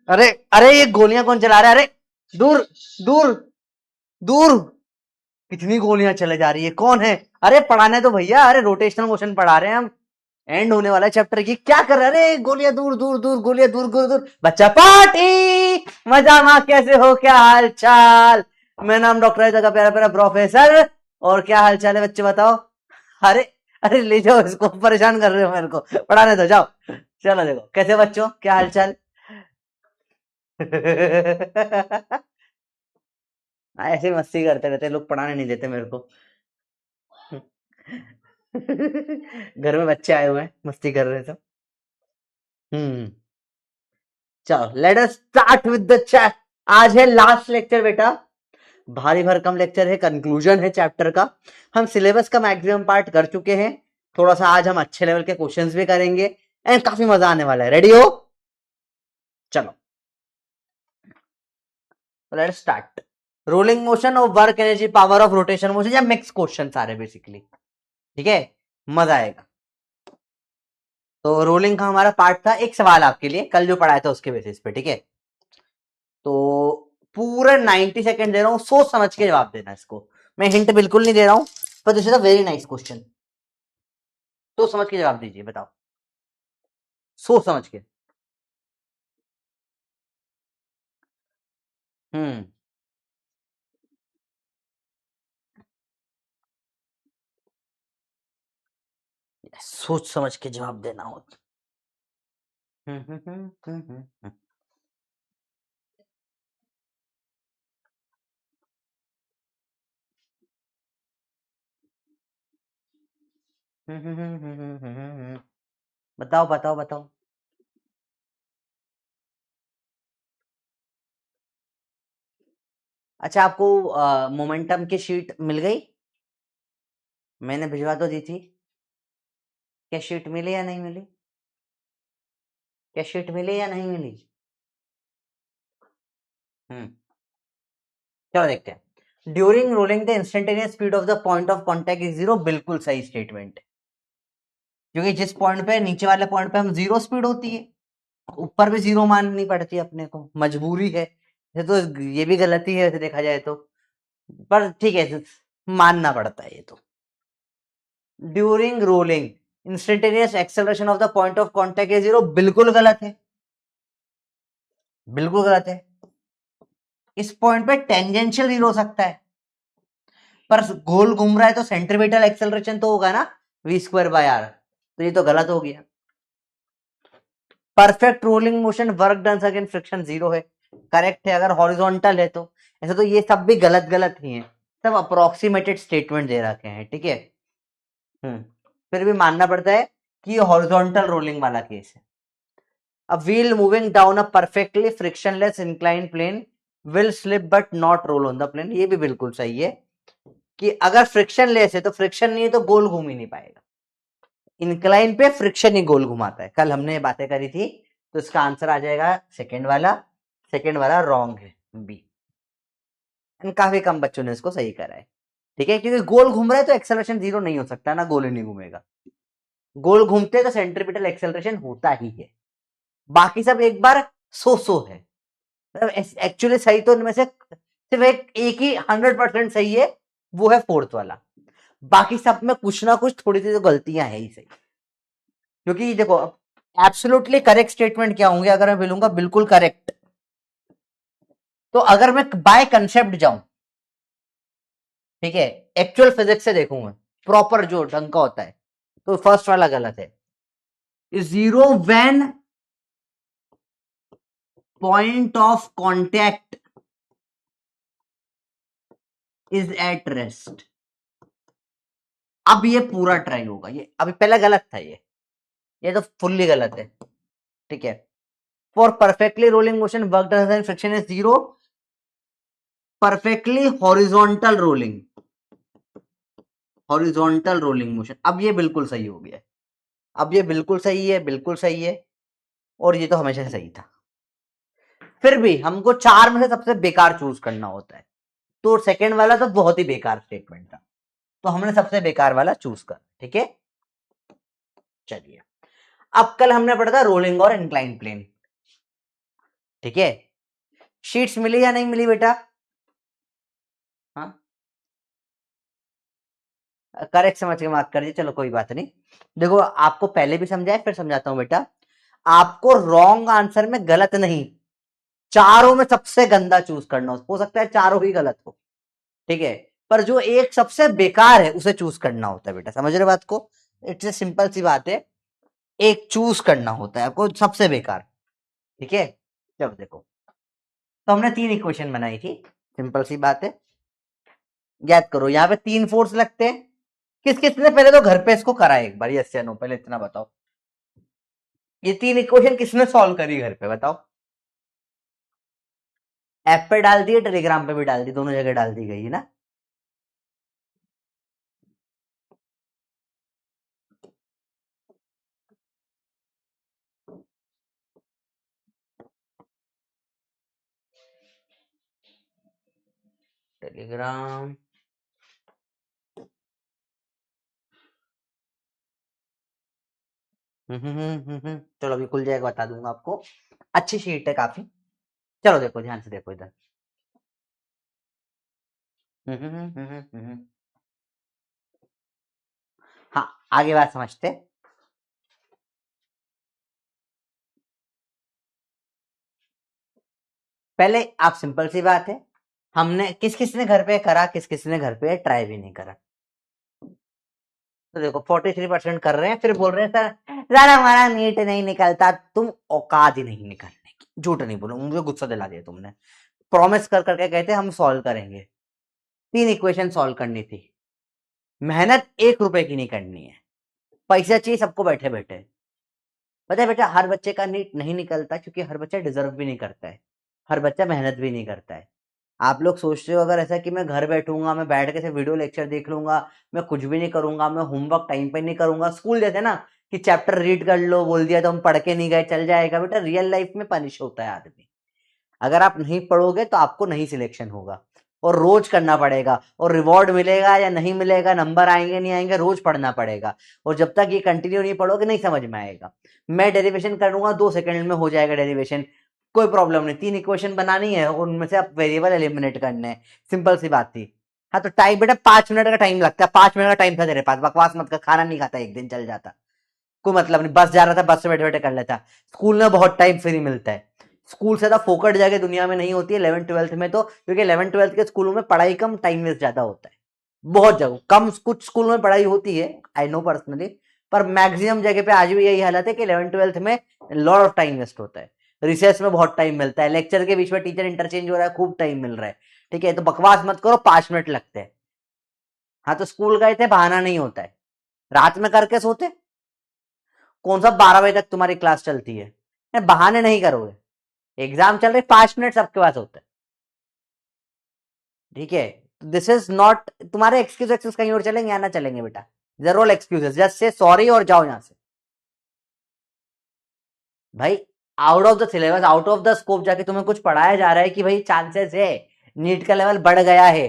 अरे अरे ये गोलियां कौन चला रहा है? अरे दूर दूर दूर, कितनी गोलियां चले जा रही है, कौन है? अरे पढ़ाने तो भैया, अरे रोटेशनल मोशन पढ़ा रहे हैं हम, एंड होने वाला है चैप्टर की, क्या कर रहे हैं? अरे गोलियां दूर दूर दूर, गोलियां दूर दूर दूर। बच्चा पार्टी, मजा माँ, कैसे हो, क्या हाल चाल? मेरा नाम डॉक्टर है, का प्यारा प्यारा प्रोफेसर। और क्या हाल चाल है बच्चे, बताओ। अरे अरे ले जाओ इसको, परेशान कर रहे हो मेरे को, पढ़ाने दो, जाओ। चलो देखो कैसे बच्चों, क्या हाल चाल? ऐसे मस्ती करते रहते लोग, पढ़ाने नहीं देते मेरे को। घर में बच्चे आए हुए हैं, मस्ती कर रहे थे। चलो let us start with the chapter. आज है लास्ट लेक्चर बेटा, भारी भरकम लेक्चर है, कंक्लूजन है चैप्टर का। हम सिलेबस का मैक्सिमम पार्ट कर चुके हैं, थोड़ा सा आज हम अच्छे लेवल के क्वेश्चंस भी करेंगे, एंड काफी मजा आने वाला है। रेडी हो? चलो let us start. Rolling motion और work energy power of rotation motion, या मिक्स क्वेश्चन सारे बेसिकली, ठीक है, मजा आएगा। तो रोलिंग का हमारा पार्ट था, एक सवाल आपके लिए कल जो पढ़ाया था उसके बेसिस पे, ठीक है। तो पूरा 90 सेकंड दे रहा हूं, सोच समझ के जवाब देना इसको, मैं हिंट बिल्कुल नहीं दे रहा हूं, पर this is a very nice question. सोच समझ के जवाब दीजिए, बताओ, सोच समझ के। हम्म सोच समझ के जवाब देना हो। बताओ बताओ बताओ। अच्छा, आपको मोमेंटम की शीट मिल गई? मैंने भिजवा तो दी थी। क्या शीट मिली या नहीं मिली? क्या शीट मिली या नहीं मिली? हम्म चलो देखते हैं। During rolling the instantaneous speed of the point of contact is zero, बिल्कुल सही स्टेटमेंट, क्योंकि जिस पॉइंट पे, नीचे वाले पॉइंट पे हम जीरो स्पीड होती है, ऊपर भी जीरो माननी पड़ती है अपने को, मजबूरी है। ये तो, ये भी गलती है वैसे देखा जाए तो, पर ठीक है, मानना पड़ता है ये तो। During rolling instantaneous acceleration of the point of contact is zero, बिल्कुल गलत है, बिल्कुल गलत है। इस पॉइंट पे टेंजेंशियल जीरो हो सकता है, पर गोल घूम रहा है तो सेंट्रीपिटल एक्सेलरेशन तो होगा ना, v²/r, तो ये तो गलत हो गया। Perfect rolling motion work done against friction zero है, करेक्ट है, अगर हॉरिजॉन्टल है तो। ऐसे तो ये सब भी गलत गलत ही हैं, सब अप्रोक्सीमेटेड स्टेटमेंट दे रखे हैं, ठीक है। फिर भी मानना पड़ता है कि ये हॉरिजॉन्टल रोलिंग वाला केस है। A wheel moving down a perfectly frictionless inclined plane will slip but not roll on the plane, ये भी बिल्कुल सही है कि अगर फ्रिक्शनलेस है तो, फ्रिक्शन नहीं है तो गोल घूम ही नहीं पाएगा। इंक्लाइन पे फ्रिक्शन ही गोल घुमाता है, कल हमने ये बातें करी थी, तो इसका आंसर आ जाएगा सेकेंड वाला। सेकेंड वाला रॉन्ग है, बी। काफी कम बच्चों ने इसको सही करा है, ठीक है, क्योंकि गोल घूम रहा है तो एक्सेलरेशन जीरो नहीं हो सकता ना, गोल ही नहीं घूमेगा। गोल घूमते तो सेंट्रीपिटल एक्सेलरेशन होता ही है, बाकी सब एक बार सो है। एक्चुअली सही तो इनमें से सिर्फ एक ही 100% सही है, वो है फोर्थ वाला, बाकी सब में कुछ ना कुछ थोड़ी सी तो गलतियां है ही सही। क्योंकि देखो, एब्सोल्युटली करेक्ट स्टेटमेंट क्या होंगे, अगर मैं बोलूंगा बिल्कुल करेक्ट, तो अगर मैं बाय कंसेप्ट जाऊं, ठीक है, एक्चुअल फिजिक्स से देखूंगा, प्रॉपर जो ढंग का होता है, तो फर्स्ट वाला गलत है। Zero when point of contact is at rest. अब ये पूरा ट्राई होगा, ये अभी पहले गलत था, ये तो फुल्ली गलत है, ठीक है। For perfectly rolling motion work done and friction is zero, perfectly horizontal rolling, horizontal rolling motion, अब ये बिल्कुल सही हो गया है, अब ये बिल्कुल सही है, बिल्कुल सही है, और ये तो हमेशा से सही था। फिर भी हमको चार में से सबसे बेकार चूज करना होता है, तो सेकेंड वाला तो बहुत ही बेकार स्टेटमेंट था, तो हमने सबसे बेकार वाला चूज कर, ठीक है। चलिए, अब कल हमने पढ़ा था रोलिंग और इंक्लाइन प्लेन, ठीक है। शीट्स मिली या नहीं मिली बेटा? हाँ, करेक्ट समझ के मार्क कर दिए, चलो कोई बात नहीं। देखो आपको पहले भी समझाया, फिर समझाता हूं बेटा। आपको रॉन्ग आंसर में गलत नहीं, चारों में सबसे गंदा चूज करना हो सकता है चारों ही गलत हो, ठीक है, पर जो एक सबसे बेकार है उसे चूज करना होता है बेटा, समझ रहे बात को? इट्स ए सिंपल सी बात है, एक चूज करना होता है आपको सबसे बेकार, ठीक है। चलो देखो, तो हमने 3 इक्वेशन बनाई थी, सिंपल सी बात है, याद करो यहाँ पे 3 फोर्स लगते हैं। किस किसने पहले तो घर पे इसको करा है एक बार, यस या नो, पहले इतना बताओ, ये 3 इक्वेशन किसने सॉल्व करी घर पे, बताओ? ऐप पे डाल दी, टेलीग्राम पे भी डाल दी, दोनों जगह डाल दी गई है ना। टेलीग्राम, चलो अभी खुल जाएगा, बता दूंगा आपको, अच्छी शीट है काफी। चलो देखो ध्यान से देखो इधर। हाँ, आगे बात समझते। पहले आप सिंपल सी बात है, हमने किस किस ने घर पे करा, किस किस ने घर पे ट्राई भी नहीं करा। तो देखो 43% कर रहे हैं, फिर बोल रहे हैं सर हमारा नीट नहीं निकलता, तुम औकात ही नहीं निकलने की, झूठ नहीं बोलो, मुझे गुस्सा दिला दिया तुमने। प्रॉमिस कर करके कहते हम सॉल्व करेंगे, 3 इक्वेशन सॉल्व करनी थी, मेहनत 1 रुपए की नहीं करनी है, पैसा चाहिए सबको बैठे बैठे। पता है बेटा, हर बच्चे का नीट नहीं निकलता क्योंकि हर बच्चा डिजर्व भी नहीं करता है, हर बच्चा मेहनत भी नहीं करता है। आप लोग सोचते हो अगर ऐसा कि मैं घर बैठूंगा, मैं बैठ के सिर्फ वीडियो लेक्चर देख लूंगा, मैं कुछ भी नहीं करूंगा, मैं होमवर्क टाइम पे नहीं करूंगा, स्कूल जैसे ना कि चैप्टर रीड कर लो, बोल दिया तो हम पढ़ के नहीं गए, चल जाएगा, बेटा रियल लाइफ में पनिश होता है आदमी। अगर आप नहीं पढ़ोगे तो आपको नहीं सिलेक्शन होगा, और रोज करना पड़ेगा, और रिवॉर्ड मिलेगा या नहीं मिलेगा, नंबर आएंगे नहीं आएंगे, रोज पढ़ना पड़ेगा, और जब तक ये कंटिन्यू नहीं पढ़ोगे नहीं समझ में आएगा। मैं डेरिवेशन करूंगा 2 सेकंड में हो जाएगा डेरिवेशन, कोई प्रॉब्लम नहीं, 3 इक्वेशन बनानी है, उनमें से आप वेरिएबल एलिमिनेट करने हैं, सिंपल सी बात थी। हाँ तो टाइम बेटा 5 मिनट का टाइम लगता है, 5 मिनट का टाइम था तेरे पास, बकवास मत कर, खाना नहीं खाता एक दिन चल जाता, कोई मतलब नहीं, बस जा रहा था, बस से बैठे बैठे कर लेता। स्कूल में बहुत टाइम फ्री मिलता है, स्कूल से ज्यादा फोकट जगह दुनिया में नहीं होती है 11th 12th में, तो क्योंकि 11th 12th के स्कूलों में पढ़ाई कम, टाइम वेस्ट ज्यादा होता है, बहुत जगह कम, कुछ स्कूल में पढ़ाई होती है, आई नो पर्सनली, पर मैक्सिमम जगह पे आज भी यही हालत है कि 11th 12th में लॉट ऑफ टाइम वेस्ट होता है, रिसेस में बहुत टाइम मिलता है, लेक्चर के बीच में टीचर इंटरचेंज हो रहा है, खूब टाइम मिल रहा है, ठीक है, तो बकवास मत करो, 5 मिनट लगते हैं। हाँ तो स्कूल गए थे, बहाना नहीं होता है, रात में करके सोते, कौन सा 12 बजे तक तुम्हारी क्लास चलती है, बहाने नहीं करोगे, एग्जाम चल रहे, 5 मिनट सबके पास होता है, ठीक है। दिस इज नॉट तुम्हारे एक्सक्यूज, एक्सक्यूज कहीं और चलेंगे या ना चलेंगे बेटा, जरूर एक्सक्यूजेस, जस्ट से सॉरी और जाओ यहां से। भाई out of the syllabus, out of the scope जाके तुम्हें कुछ पढ़ाया जा रहा है कि भाई चांसेस है नीट का लेवल बढ़ गया है,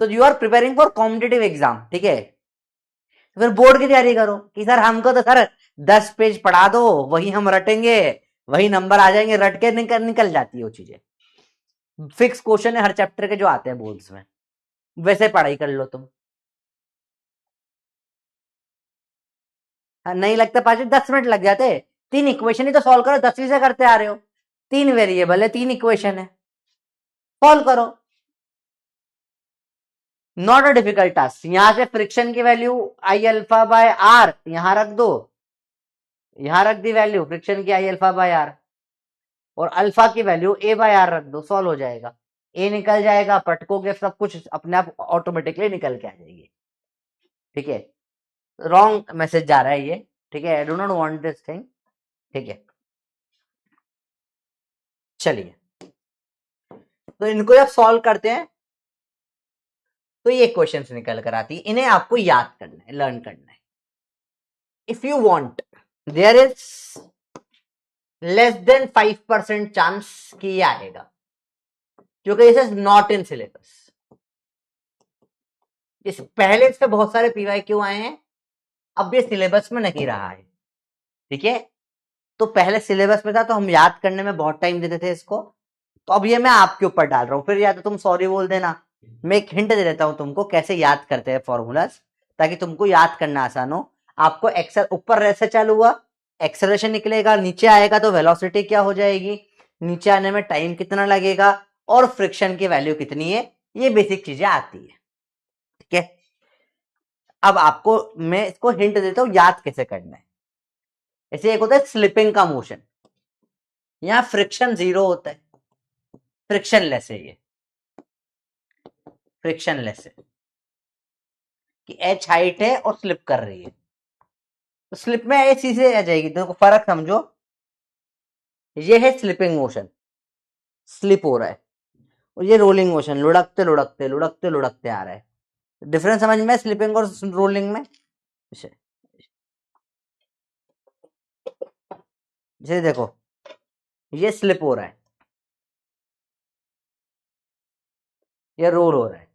तो you are preparing for competitive exam, ठीक है, तो फिर बोर्ड की तैयारी करो कि सर हमको तो सर 10 पेज पढ़ा दो, वही हम रटेंगे, वही नंबर आ जाएंगे, रट के निकल निकल जाती है वो चीजें, फिक्स क्वेश्चन है हर चैप्टर के जो आते हैं बोर्ड्स में, वैसे पढ़ाई कर लो तुम। हाँ, नहीं लगता 5 10 मिनट लग जाते, 3 इक्वेशन ही तो सॉल्व करो, 10वीं से करते आ रहे हो, 3 वेरिएबल है, 3 इक्वेशन है, सॉल्व करो, नॉट अ डिफिकल्ट टास्क। यहां से फ्रिक्शन की value I alpha by R यहां रख दो, यहां रख दी वैल्यू फ्रिक्शन की आई अल्फा बाय आर, और अल्फा की वैल्यू ए बाय आर रख दो, सॉल्व हो जाएगा, ए निकल जाएगा, पटकोगे सब कुछ अपने आप ऑटोमेटिकली निकल के आ जाएगी, ठीक है। रॉन्ग मैसेज जा रहा है ये, ठीक है, I do not want this thing, ठीक है। चलिए, तो इनको जब सॉल्व करते हैं तो ये क्वेश्चंस निकल कर आती है, इन्हें आपको याद करना है, लर्न करना है। If you want, there is less than 5% chance कि ये आएगा, क्योंकि this is not in syllabus, इस पहले इस पे बहुत सारे पीवाई क्यों आए हैं, अब ये सिलेबस में नहीं रहा है, ठीक है, तो पहले सिलेबस में था तो हम याद करने में बहुत टाइम देते थे इसको, तो अब ये मैं आपके ऊपर डाल रहा हूँ, फिर या तो तुम सॉरी बोल देना। मैं एक हिंट दे देता हूँ तुमको कैसे याद करते हैं फॉर्मूलाज, ताकि तुमको याद करना आसान हो। आपको एक्सेल ऊपर से चालू हुआ, एक्सेलरेशन निकलेगा, नीचे आएगा तो वेलोसिटी क्या हो जाएगी, नीचे आने में टाइम कितना लगेगा, और फ्रिक्शन की वैल्यू कितनी है, ये बेसिक चीजें आती है। ठीक है, अब आपको मैं इसको हिंट देता हूं याद कैसे करना है। ऐसे एक होता है स्लिपिंग का मोशन, यहां फ्रिक्शन 0 होता है, फ्रिक्शन लेस है, ये फ्रिक्शन लेस है कि एच हाइट है और स्लिप कर रही है, तो स्लिप में ऐसी चीजें आ जाएगी, देखो फर्क समझो। ये है स्लिपिंग मोशन, स्लिप हो रहा है, और ये रोलिंग मोशन, लुढ़कते लुढ़कते लुढ़कते लुढ़कते आ रहा है। डिफरेंस समझ में स्लिपिंग और रोलिंग में? जैसे देखो ये स्लिप हो रहा है, ये रोल हो रहा है,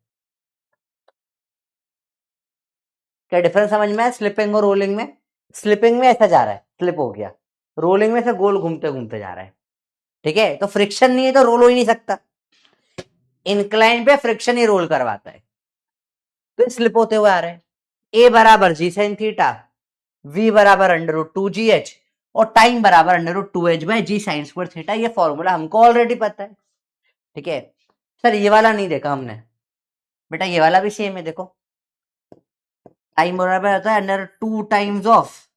क्या डिफरेंस समझ में है स्लिपिंग और रोलिंग में? स्लिपिंग में ऐसा जा रहा है, स्लिप हो गया, रोलिंग में से गोल घूमते घूमते जा रहा है। ठीक है, तो फ्रिक्शन नहीं है तो रोल हो ही नहीं सकता, इंक्लाइन पे फ्रिक्शन ही रोल करवाता है, तो स्लिप होते हुए आ रहे हैं। ए बराबर जी साइन थीटा, वी बराबर √2gh, और टाइम बराबर √2h/g साइन स्क्वायर थीटा, ये फॉर्मूला हमको ऑलरेडी पता है। ठीक है सर, ये वाला नहीं देखा हमने, बेटा ये वाला भी सेम है, देखो टाइम बराबर होता है √2 times of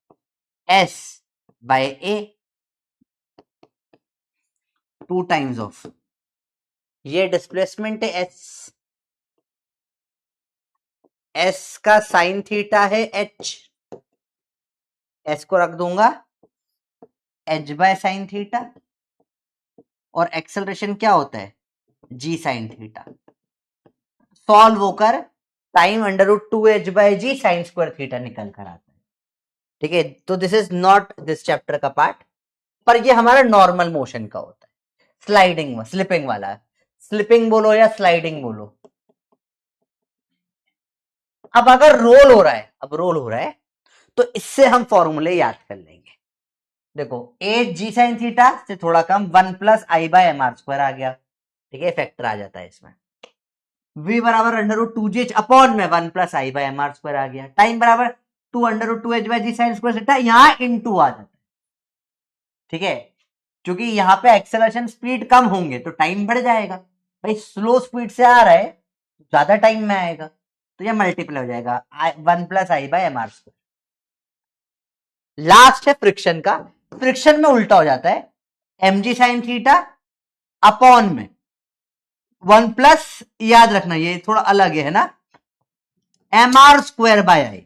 s by a, 2 times of ये डिस्प्लेसमेंट है s का साइन थीटा है h, s को रख दूंगा h बाय साइन थीटा, और एक्सेलरेशन क्या होता है g साइन थीटा, सॉल्व होकर time √2h/g sine square theta निकल कर आता है। ठीक है, तो this is not this chapter का पार्ट, पर ये हमारा नॉर्मल मोशन का होता है, स्लाइडिंग स्लिपिंग वाला, स्लिपिंग बोलो या स्लाइडिंग बोलो। अब अगर रोल हो रहा है, अब रोल हो रहा है, तो इससे हम फॉर्मूले याद कर लेंगे। देखो ए जी साइन थीटा से थोड़ा कम 1+i/mr² आ गया, ठीक है, फैक्टर आ जाता है इसमें। v बराबर √2gh अपॉन में 1+i/mr² आ गया, टाइम बराबर 2√2h/g साइन स्क्वायर थीटा, यहां इनटू आ जाता है। ठीक है, क्योंकि यहां पे एक्सेलरेशन स्पीड कम होंगे तो टाइम बढ़ जाएगा, भाई स्लो स्पीड से आ रहा है ज्यादा टाइम में आएगा, तो ये मल्टीप्लाई हो जाएगा 1+i/mr²। लास्ट है फ्रिक्शन का, फ्रिक्शन में उल्टा हो जाता है, mg साइन थीटा अपॉन में 1+, याद रखना ये थोड़ा अलग है ना, mr²/i,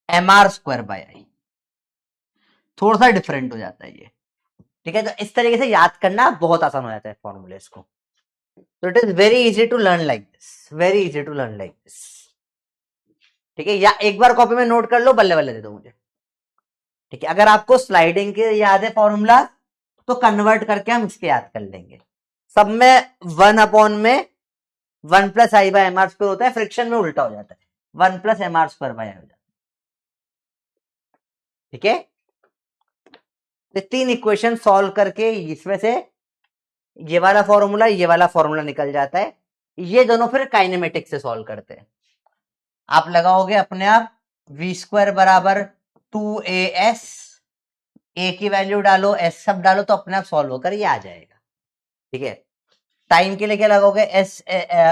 mr²/i थोड़ा सा डिफरेंट हो जाता है ये। ठीक है, तो इस तरीके से याद करना बहुत आसान हो जाता है फॉर्मूलेस को, तो it is very easy to learn like this, very easy to learn like this. ठीक है, या एक बार कॉपी में नोट कर लो, बल्ले बल्ले दे दो मुझे। ठीक है, अगर आपको स्लाइडिंग के याद है फॉर्मूला, तो कन्वर्ट करके हम इसके याद कर लेंगे। सब में 1/1+i/mr² होता है, फ्रिक्शन में उल्टा हो जाता है, 1+mr²/i हो जाता है। ठीक है, तो 3 इक्वेशन सॉल्व करके इसमें से ये वाला फॉर्मूला, ये वाला फॉर्मूला निकल जाता है, ये दोनों फिर काइनेमेटिक्स से सॉल्व करते हैं। आप लगाओगे अपने आप v² बराबर 2as, a की वैल्यू डालो, s सब डालो, तो अपने आप सॉल्व होकर ये आ जाएगा। ठीक है, टाइम के लिए क्या लगाओगे, s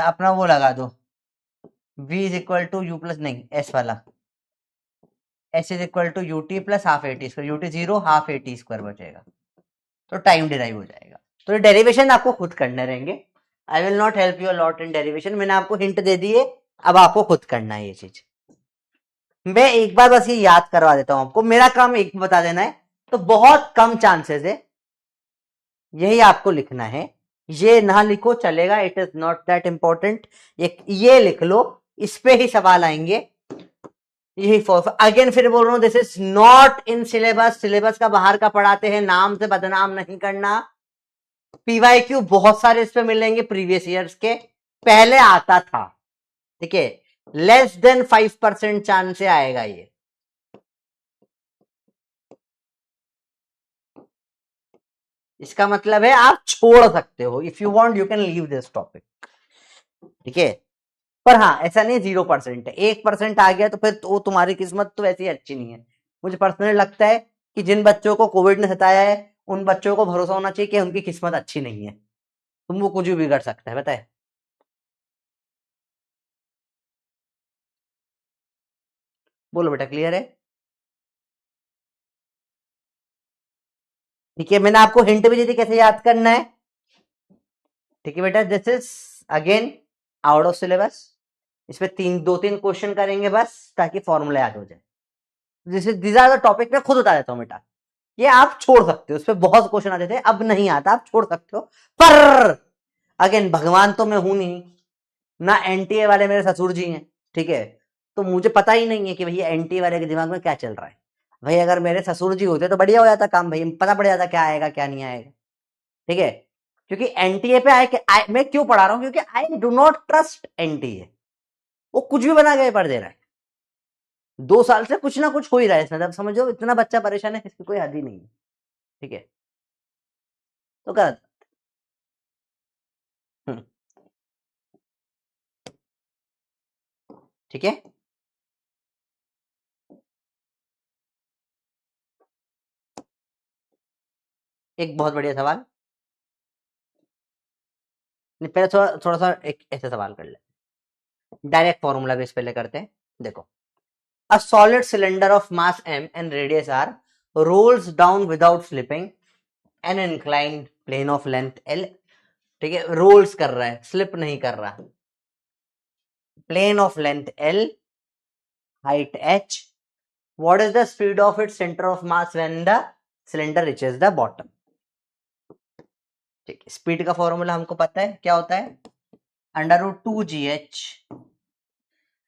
अपना वो लगा दो, v is equal to you plus, नहीं s वाला, s is equal to ut plus half at², ut 0 half at² बचेगा, तो टाइम डिराइव हो जाएगा। तो ये डेरिवेशन आपको खुद करने रहेंगे, I will not help you lot in derivation, मैंने आपको हिंट दे दिए, अब आपको खुद करना है ये चीज। मैं एक बार बस ये याद करवा देता हूं आपको, मेरा काम एक बता देना है, तो बहुत कम चांसेस है, यही आपको लिखना है, ये ना लिखो चलेगा, it is not that important, ये लिख लो, इस पे ही सवाल आएंगे। यही अगेन फिर बोल रहा हूं, this is not in syllabus, syllabus का बाहर का पढ़ाते हैं, नाम से बदनाम नहीं करना। पीवाईक्यू बहुत सारे इस पे मिलेंगे प्रीवियस ईयर्स के, पहले आता था, ठीक है, लेस देन 5% चांस से आएगा ये, इसका मतलब है आप छोड़ सकते हो, if you want you can leave this topic, ठीक है। पर हाँ ऐसा नहीं 0% है, 1% आ गया तो फिर तो तुम्हारी किस्मत तो वैसी अच्छी नहीं है। मुझे पर्सनली लगता है कि जिन बच्चों को कोविड ने सताया है उन बच्चों को भरोसा होना चाहिए कि उनकी किस्मत अच्छी नहीं है, तुम वो कुछ भी बिगड़ सकता है, बताए। बोलो बेटा, क्लियर है? ठीक है, मैंने आपको हिंट भी दी थी कैसे याद करना है। ठीक है बेटा, this is again out of syllabus. इसमें दो तीन क्वेश्चन करेंगे बस ताकि फॉर्मूला याद हो जाए। This is these are the topic, मैं खुद बता देता हूँ बेटा, ये आप छोड़ सकते हो, इस पे बहुत क्वेश्चन आते थे, अब नहीं आता, आप छोड़ सकते हो। पर अगेन भगवान तो मैं हूं नहीं, ना एनटीए वाले मेरे ससुर जी हैं, ठीक है। तो मुझे पता ही नहीं है कि भैया एनटीए वाले के दिमाग में क्या चल रहा है। भाई अगर मेरे ससुर जी होते तो बढ़िया हो जाता काम, भाई पता पड़ जाता क्या आएगा क्या नहीं आएगा, ठीक है। क्योंकि एनटीए पे मैं क्यों पढ़ा रहा हूं, क्योंकि I do not trust NTA, वो कुछ भी बना के पेपर दे रहा है। 2 साल से कुछ ना कुछ हो ही रहा है इसमें, मतलब समझो इतना बच्चा परेशान है इसकी कोई हद ही नहीं है, ठीक है। तो गलत। हम्म, ठीक है। एक बहुत बढ़िया सवाल, नहीं पहले थोड़ा थोड़ा सा एक ऐसे सवाल कर ले, डायरेक्ट फॉर्मूला बेस पहले करते हैं। देखो, a solid cylinder of mass m and radius r rolls down without slipping an inclined plane of length l, ठीक है, रोल्स कर रहा है, स्लिप नहीं कर रहा, plane of length l, height h, what is the speed of its centre of mass when the cylinder reaches the bottom. ठीक है, स्पीड का फॉर्मूला हमको पता है क्या होता है, √2gh,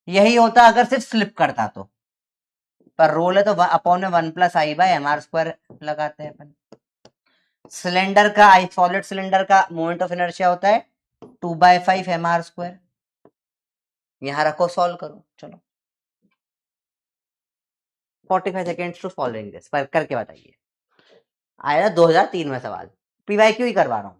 यही होता अगर सिर्फ स्लिप करता तो, पर रोल है तो अपॉन में 1+i/mr² लगाते हैं अपन। सिलेंडर का सॉलिड सिलेंडर का मोमेंट ऑफ इनर्शिया होता है 2/5 mr²। यहां रखो, सॉल्व करो, चलो 45 सेकेंड्स टू सॉल्विंग दिस, पर करके बताइए। आया 2003 में सवाल, पीवाई क्यों ही करवा रहा हूं।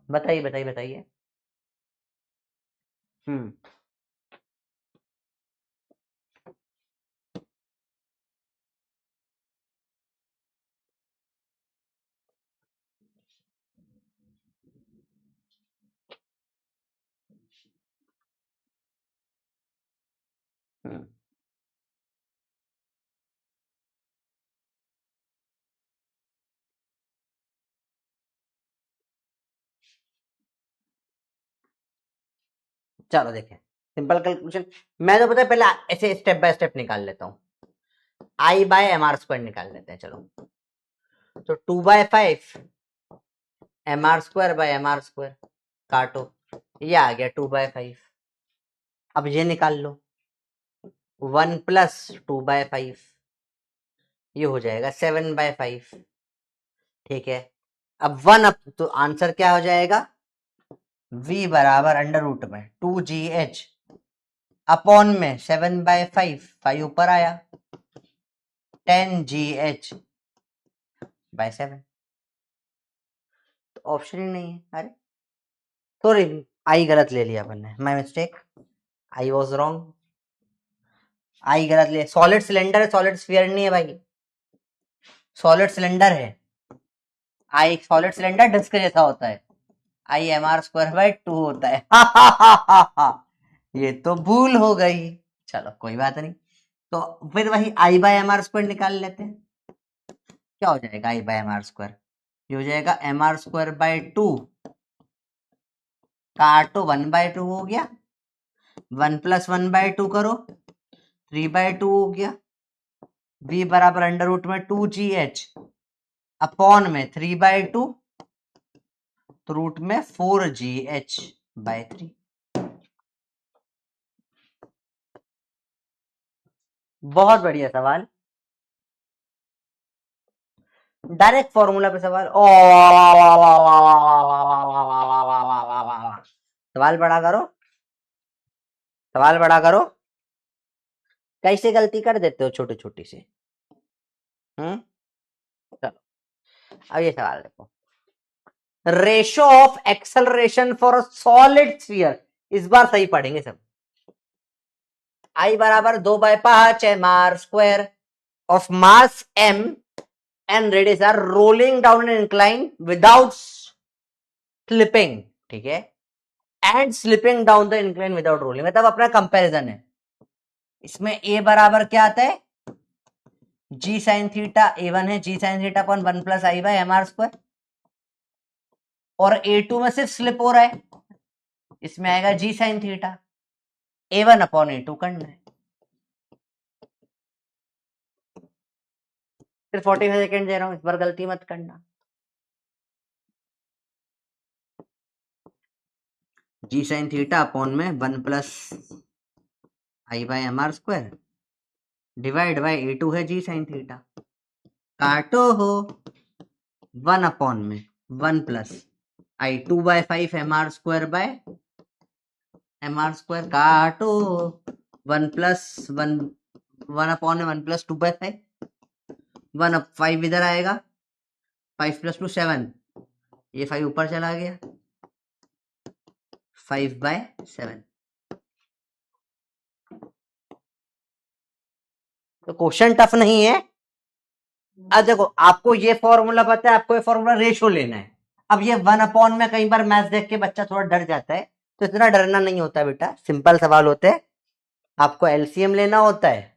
बताइए बताइए बताइए। हम्म हम्म चलो देखें, सिंपल कैलकुलेशन, मैं तो पता है पहले ऐसे स्टेप बाय स्टेप निकाल लेता हूँ। I/mr² निकाल लेते हैं, चलो। तो 2/5 mr² काटो, ये आ गया 2/5। अब ये निकाल लो, 1+2/5, ये हो जाएगा 7/5, ठीक है। अब 1 अप तो आंसर क्या हो जाएगा, v बराबर √2gh अपॉन में 7/5, 5 ऊपर आया, 10gh/7। तो ऑप्शन ही नहीं है, अरे सॉरी, आई गलत ले लिया अपन ने, my mistake, I was wrong, I गलत लिया। सॉलिड सिलेंडर है, सॉलिड स्फीयर नहीं है भाई, सॉलिड सिलेंडर है। आई सॉलिड सिलेंडर डिस्क जैसा होता है, I/mr² होता है। ये तो भूल हो गई, चलो कोई बात नहीं। तो फिर वही I/mr² निकाल लेते हैं, क्या हो जाएगा I/mr², ये हो जाएगा mr²/2, काटो 1/2 हो गया, 1+1/2 करो, 3/2 हो गया, v बराबर √2gh अपॉन में 3/2, तो रूट में 4gh/3। बहुत बढ़िया सवाल, डायरेक्ट फॉर्मूला पे सवाल। सवाल बड़ा करो, सवाल बड़ा करो। कैसे गलती कर देते हो छोटी छोटी से? चलो अब ये सवाल देखो, ratio of acceleration for a solid sphere. इस बार सही पढ़ेंगे सब। आई बराबर 2/5 mr² of mass m and radius are rolling down an incline without slipping, ठीक है, and slipping down the incline without rolling. मतलब अपना कंपैरिजन है। इसमें a बराबर क्या आता है, जी साइन थीटा a1 है, जी साइन थीटा अपन 1+i/mr²। और a2 में सिर्फ स्लिप हो रहा है, इसमें आएगा जी साइन थीटा, a1/a2 करना है। फिर 45 सेकेंड दे रहा हूं, इस बार गलती मत करना। जी साइन थीटा अपॉन में 1+i/mr² डिवाइड बाय a2 है जी साइन थीटा, काटो हो 1/में 1+i2/5 mr² काटो 1+1/2/5 1/5 इधर आएगा, 5 + 2 7, ये 5 ऊपर चला गया, 5/7। तो क्वेश्चन टफ नहीं है। अब देखो आपको ये फॉर्मूला पता है, आपको ये फॉर्मूला रेशो लेना है। अब ये 1/, में कई बार मैथ देख के बच्चा थोड़ा डर जाता है, तो इतना डरना नहीं होता बेटा, सिंपल सवाल होते हैं। आपको एलसीएम लेना होता है,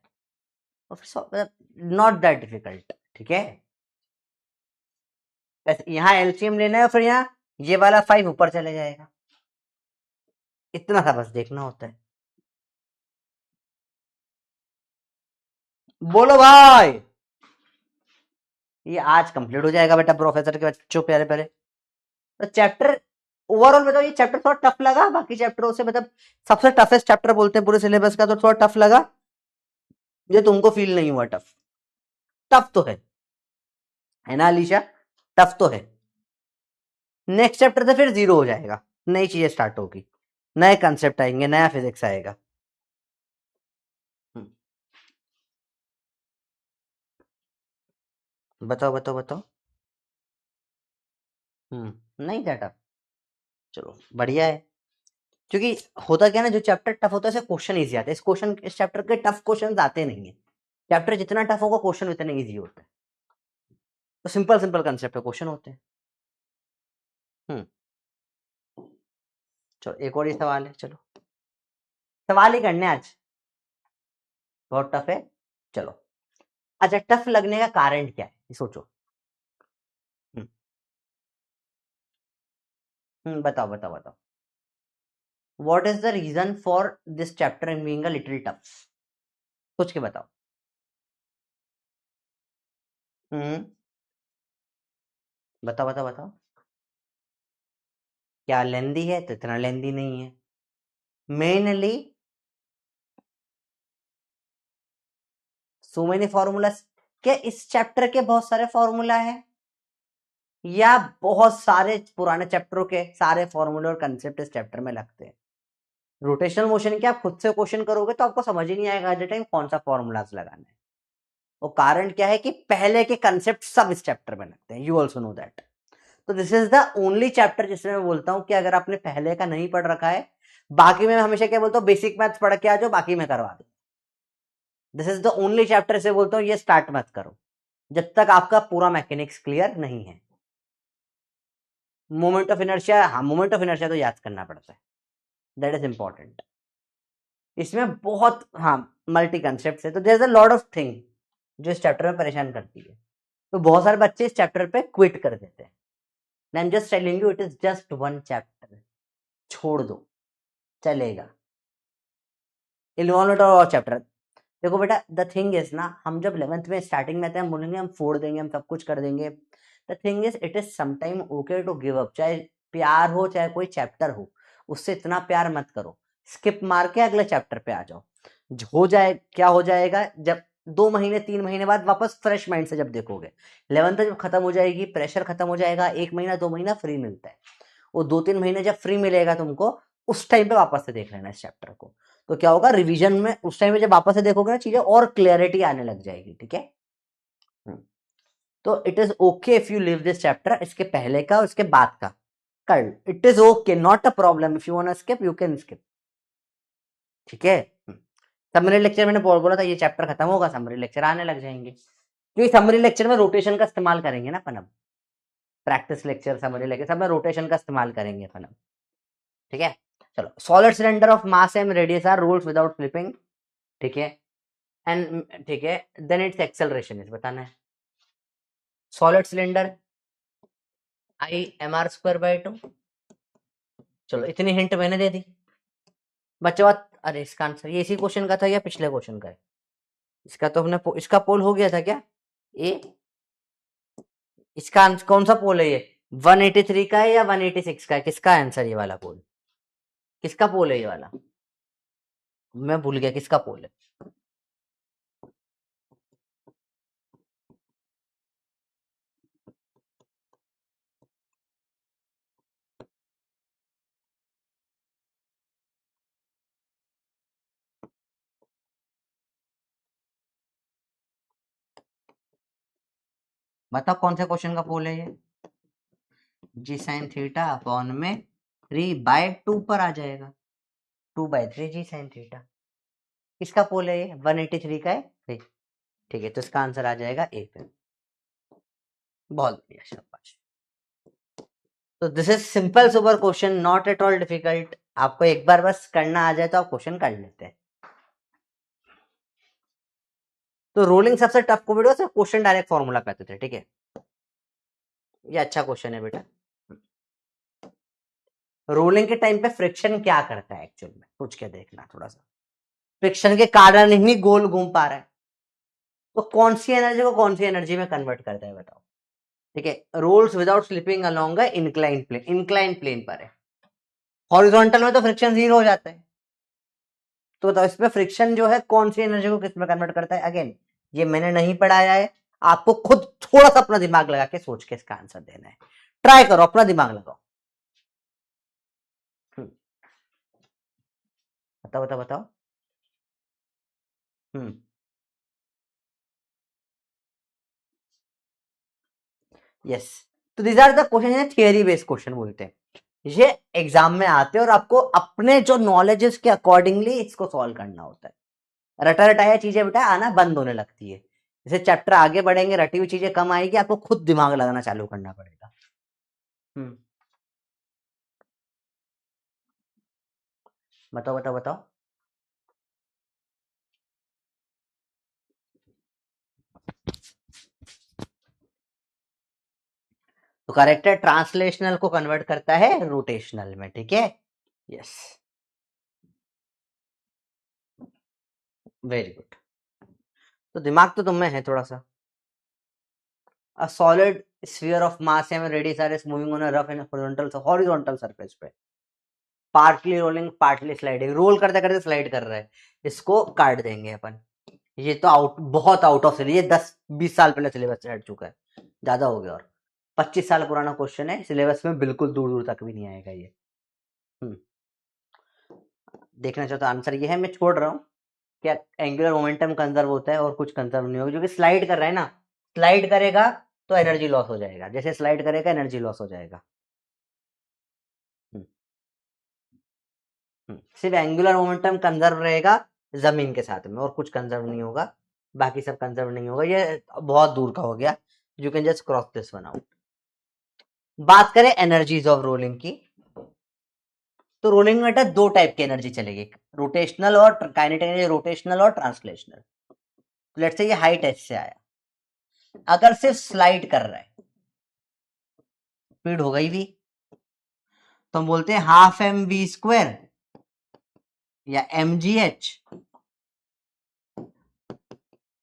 नॉट दैट डिफिकल्ट, ठीक है। यहां एलसीएम लेना है, फिर यहाँ ये वाला 5 ऊपर चले जाएगा, इतना सा बस देखना होता है। बोलो भाई, ये आज कंप्लीट हो जाएगा बेटा प्रोफेसर के बच्चों प्यारे प्यारे। तो चैप्टर ओवरऑल बताओ, ये चैप्टर थोड़ा टफ लगा बाकी चैप्टरों से? मतलब सबसे टफेस्ट चैप्टर बोलते हैं पूरे सिलेबस का, तो थोड़ा टफ लगा? ये तुमको फील नहीं हुआ टफ? टफ तो है ना अलीशा, टफ तो है। नेक्स्ट चैप्टर से फिर 0 हो जाएगा, नई चीजें स्टार्ट होगी, नए कंसेप्ट आएंगे, नया फिजिक्स आएगा। बताओ बताओ बताओ। नहीं था टफ, चलो बढ़िया है। क्योंकि होता क्या ना, जो चैप्टर टफ होता है उसे क्वेश्चन इजी आते हैं। इस चैप्टर के टफ क्वेश्चन आते नहीं है। चैप्टर जितना टफ होगा क्वेश्चन उतने इजी होते हैं। तो सिंपल सिंपल कंसेप्ट पे क्वेश्चन होते हैं। चलो एक और ही सवाल है, चलो सवाल ही करने आज, बहुत टफ है। चलो अच्छा, टफ लगने का कारण क्या है ये सोचो। बताओ बताओ बताओ। What is the reason for this chapter in being a little tough? सोच के बताओ। बताओ बताओ बताओ। क्या लेंदी है? तो इतना लेंदी नहीं है। Mainly so many formulas. क्या इस चैप्टर के बहुत सारे फॉर्मूला है, या बहुत सारे पुराने चैप्टरों के सारे फॉर्मूले और कंसेप्ट इस चैप्टर में लगते हैं? रोटेशनल मोशन के आप खुद से क्वेश्चन करोगे तो आपको समझ ही नहीं आएगा एट टाइम कौन सा फॉर्मूलाज लगाना है। वो कारण क्या है कि पहले के कंसेप्ट सब इस चैप्टर में लगते हैं, यू ऑल्सो नो दैट। तो this is the only chapter जिसमें मैं बोलता हूं कि अगर आपने पहले का नहीं पढ़ रखा है, बाकी में हमेशा क्या बोलता हूँ, बेसिक मैथ्स पढ़ के आ जाओ, बाकी में करवा दो। This is the only chapter से बोलता हूँ ये स्टार्ट मत करो जब तक आपका पूरा मैकेनिक्स क्लियर नहीं है। मोमेंट ऑफ इनर्शिया, हाँ मोमेंट ऑफ इनर्शिया तो याद करना पड़ता है, दैट इज इंपॉर्टेंट। इसमें बहुत हाँ मल्टी कंसेप्ट है, तो there is a lot of thing जो इस चैप्टर में परेशान करती है। तो बहुत सारे बच्चे इस चैप्टर पे क्विट कर देते हैं। I am just telling you it is just one chapter, छोड़ दो चलेगा। इन्वॉल्वमेंट और चैप्टर देखो बेटा, द थिंग इज ना, हम जब 11th में स्टार्टिंग में थे हम बोलेंगे हम फोड़ देंगे, हम सब कुछ कर देंगे। The thing is it is sometime okay to give up, चाहे प्यार हो चाहे कोई चैप्टर हो, उससे इतना प्यार मत करो, स्किप मार के अगले चैप्टर पे आ जाओ। हो जाए क्या हो जाएगा, जब 2 महीने 3 महीने बाद वापस फ्रेश माइंड से जब देखोगे। 11th जब खत्म हो जाएगी, प्रेशर खत्म हो जाएगा, 1 महीना 2 महीना फ्री मिलता है, वो 2-3 महीने जब फ्री मिलेगा तुमको, उस टाइम पे वापस से देख लेना इस चैप्टर को। तो क्या होगा, रिवीजन में उस टाइम पे जब वापस से देखोगे ना, चीजें और क्लियरिटी आने लग जाएगी। ठीक है, तो it is okay if you leave this chapter, इसके पहले का और इसके बाद का कर, it is okay, not a problem. If you want to skip you can skip. ठीक है, समरी लेक्चर मैंने बोला था ये चैप्टर खत्म होगा, समरी लेक्चर आने लग जाएंगे, क्योंकि समरी लेक्चर में रोटेशन का इस्तेमाल करेंगे ना अपन। अब प्रैक्टिस लेक्चर, समरी लेक्चर सब में रोटेशन का इस्तेमाल करेंगे अपन अब। ठीक है, चलो, solid cylinder of mass M radius R rolls without flipping. ठीक है, एंड ठीक है, देन इट्स एक्सेलरेशन इज बताना है। Solid cylinder I M R square by 2। चलो, इतनी हिंट मैंने दे दी बच्चों। अरे इसका आंसर ये इसी क्वेश्चन का था या पिछले क्वेश्चन का है? इसका तो हमने इसका पोल हो गया था क्या? ए, इसका कौन सा पोल है ये? 183 का है या 186 का है? किसका आंसर ये वाला पोल? किसका पोल है ये वाला? मैं भूल गया किसका पोल है। बताओ कौन से क्वेश्चन का पोल है ये? जी साइन थीटा अपॉन में 3/2 पर आ जाएगा, 2/3 जी साइन थीटा। किसका पोल है ये? 183 का है। ठीक है, तो इसका आंसर आ जाएगा ए पे। बहुत बढ़िया, शाबाश। तो this is simple super question, not at all difficult. आपको एक बार बस करना आ जाए तो आप क्वेश्चन कर लेते हैं। तो रोलिंग सबसे टफ को बेटा क्वेश्चन डायरेक्ट फॉर्मूला पे आते थे। ठीक है, ये अच्छा क्वेश्चन है बेटा। रोलिंग के टाइम पे फ्रिक्शन क्या करता है एक्चुअल में, सोच के देखना थोड़ा सा। फ्रिक्शन के कारण ही गोल घूम पा रहा है, तो कौन सी एनर्जी को कौन सी एनर्जी में कन्वर्ट करता है बताओ? ठीक है, rolls without slipping along incline plane, incline plane पर है। हॉरिजॉन्टल में तो फ्रिक्शन 0 हो जाता है, तो बताओ इसमें फ्रिक्शन जो है कौन सी एनर्जी को किस में कन्वर्ट करता है? अगेन ये मैंने नहीं पढ़ाया है, आपको खुद थोड़ा सा अपना दिमाग लगा के सोच के इसका आंसर देना है। ट्राई करो, अपना दिमाग लगाओ। बताओ बताओ बताओ। यस, तो दीज आर द क्वेश्चन है थियरी बेस्ड क्वेश्चन बोलते हैं, ये एग्जाम में आते हैं और आपको अपने जो नॉलेजेस के अकॉर्डिंगली इसको सॉल्व करना होता है। रटा रटाया चीजें बेटा आना बंद होने लगती है, जैसे चैप्टर आगे बढ़ेंगे रटी हुई चीजें कम आएगी, आपको खुद दिमाग लगाना चालू करना पड़ेगा। बताओ बताओ बताओ। तो करेक्ट है, ट्रांसलेशनल को कन्वर्ट करता है रोटेशनल में। ठीक है, यस, वेरी गुड। तो दिमाग तो तुम में है थोड़ा सा। A solid sphere of mass m radius r is moving on a rough and horizontal surface पे, partly rolling partly sliding, roll करते करते स्लाइड कर रहा है, इसको काट देंगे अपन। ये तो बहुत आउट ऑफ सिलेबस, ये 10-20 साल पहले सिलेबस से हट चुका है, ज्यादा हो गया, और 25 साल पुराना क्वेश्चन है, सिलेबस में बिल्कुल दूर दूर तक भी नहीं आएगा ये। देखना चाहता आंसर ये है, मैं छोड़ रहा हूँ क्या एंगुलर मोमेंटम कंजर्व होता है और कुछ कंजर्व नहीं होगा, जो कि स्लाइड कर रहा है ना, स्लाइड करेगा तो एनर्जी लॉस हो जाएगा, जैसे स्लाइड करेगा एनर्जी लॉस हो जाएगा। सिर्फ एंगुलर मोमेंटम कंजर्व रहेगा जमीन के साथ में, और कुछ कंजर्व नहीं होगा, बाकी सब कंजर्व नहीं होगा। ये बहुत दूर का हो गया, you can just cross this one out. बात करें एनर्जीज ऑफ रोलिंग की, तो रोलिंग में दो टाइप की एनर्जी चलेगी, रोटेशनल और काइनेटिक एनर्जी, रोटेशनल और ट्रांसलेशनल। लेट्स से ये हाइट एच से आया, अगर सिर्फ स्लाइड कर रहा है, स्पीड हो गई भी, तो हम बोलते हैं हाफ एम वी स्क्वायर या एम जी एच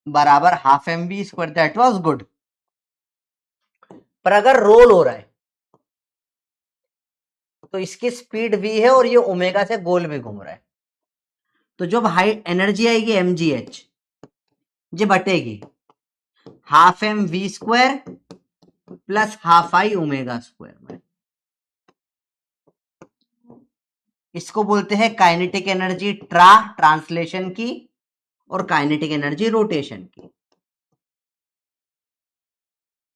बराबर half M V square, that was good. पर अगर रोल हो रहा है तो इसकी स्पीड वी है और ये ओमेगा से गोल भी घूम रहा है, तो जब हाई एनर्जी आएगी एम जी एच, ये बटेगी half M V square plus half I omega square में। इसको बोलते हैं काइनेटिक एनर्जी ट्रांसलेशन की और काइनेटिक एनर्जी रोटेशन की।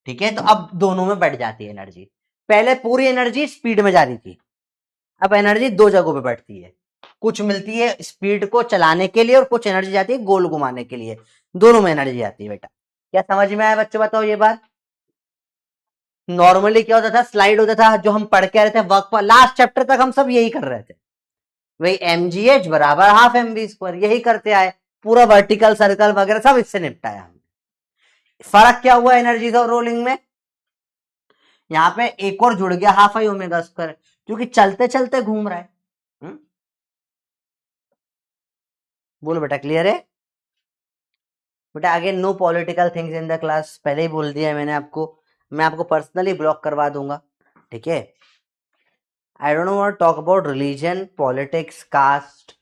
ठीक है, तो अब दोनों में बढ़ जाती है एनर्जी। पहले पूरी एनर्जी स्पीड में जा रही थी, अब एनर्जी दो जगहों पे बढ़ती है। कुछ मिलती है स्पीड को चलाने के लिए और कुछ एनर्जी जाती है गोल घुमाने के लिए। दोनों में एनर्जी आती है बेटा। क्या समझ में आया बच्चों, बताओ ये बात। नॉर्मली क्या होता था, स्लाइड होता था जो हम पढ़ के आ रहे थे वर्क पर, लास्ट चैप्टर तक हम सब यही कर रहे थे, वही mgh बराबर हाफ एम वी स्क्वायर, यही करते आए। पूरा वर्टिकल सर्कल वगैरह सब इससे निपटाया हमने। फर्क क्या हुआ एनर्जीज और रोलिंग में, यहां पे एक और जुड़ गया हाफ आई ओमेगा स्क्वायर, क्योंकि चलते चलते घूम रहा है। बोलो बेटा, क्लियर है बेटा। Again no political things in the class, पहले ही बोल दिया है मैंने आपको, मैं आपको पर्सनली ब्लॉक करवा दूंगा। ठीक है, I don't want talk about religion, politics, caste,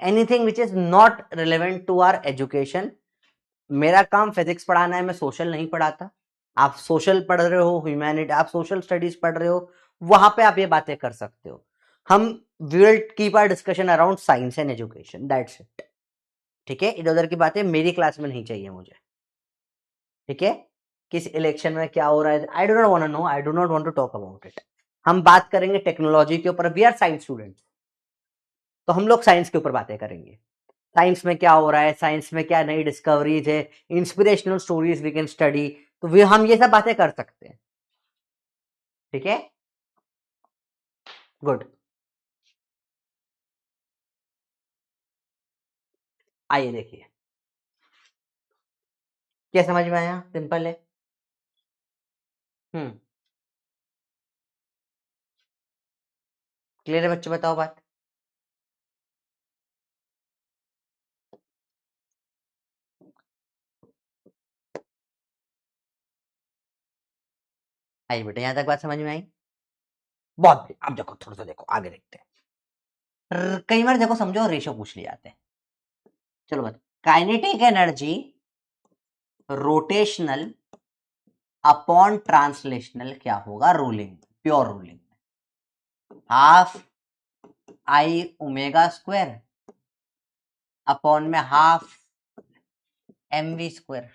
anything which is not relevant to our education. मेरा काम फिजिक्स पढ़ाना है, मैं सोशल नहीं पढ़ाता। आप सोशल पढ़ रहे हो, ह्यूमैनिटी, आप सोशल स्टडीज पढ़ रहे हो, वहां पे आप ये बातें कर सकते हो। हम will keep our discussion around science and education, that's it. ठीक है, इधर उधर की बातें मेरी क्लास में नहीं चाहिए मुझे। ठीक है, किस इलेक्शन में क्या हो रहा है, I do not want to know, I do not want to talk about it. हम बात करेंगे टेक्नोलॉजी के ऊपर, वी आर साइंस स्टूडेंट्स, तो हम लोग साइंस के ऊपर बातें करेंगे। साइंस में क्या हो रहा है, साइंस में क्या नई डिस्कवरीज है, inspirational stories we can study, तो वे हम ये सब बातें कर सकते हैं। ठीक है, गुड। आइए देखिए, क्या समझ में आया, सिंपल है। हम्म, क्लियर है बच्चों, बताओ बात। आइए बेटा, यहां तक बात समझ में आई, बहुत। अब देखो, थोड़ा सा देखो, आगे देखते हैं। कई बार देखो, समझो रेशो पूछ लिए जाते हैं। चलो बता, kinetic energy rotational upon translational क्या होगा ruling, pure ruling, half I omega square upon में हाफ एम वी स्क्वायर।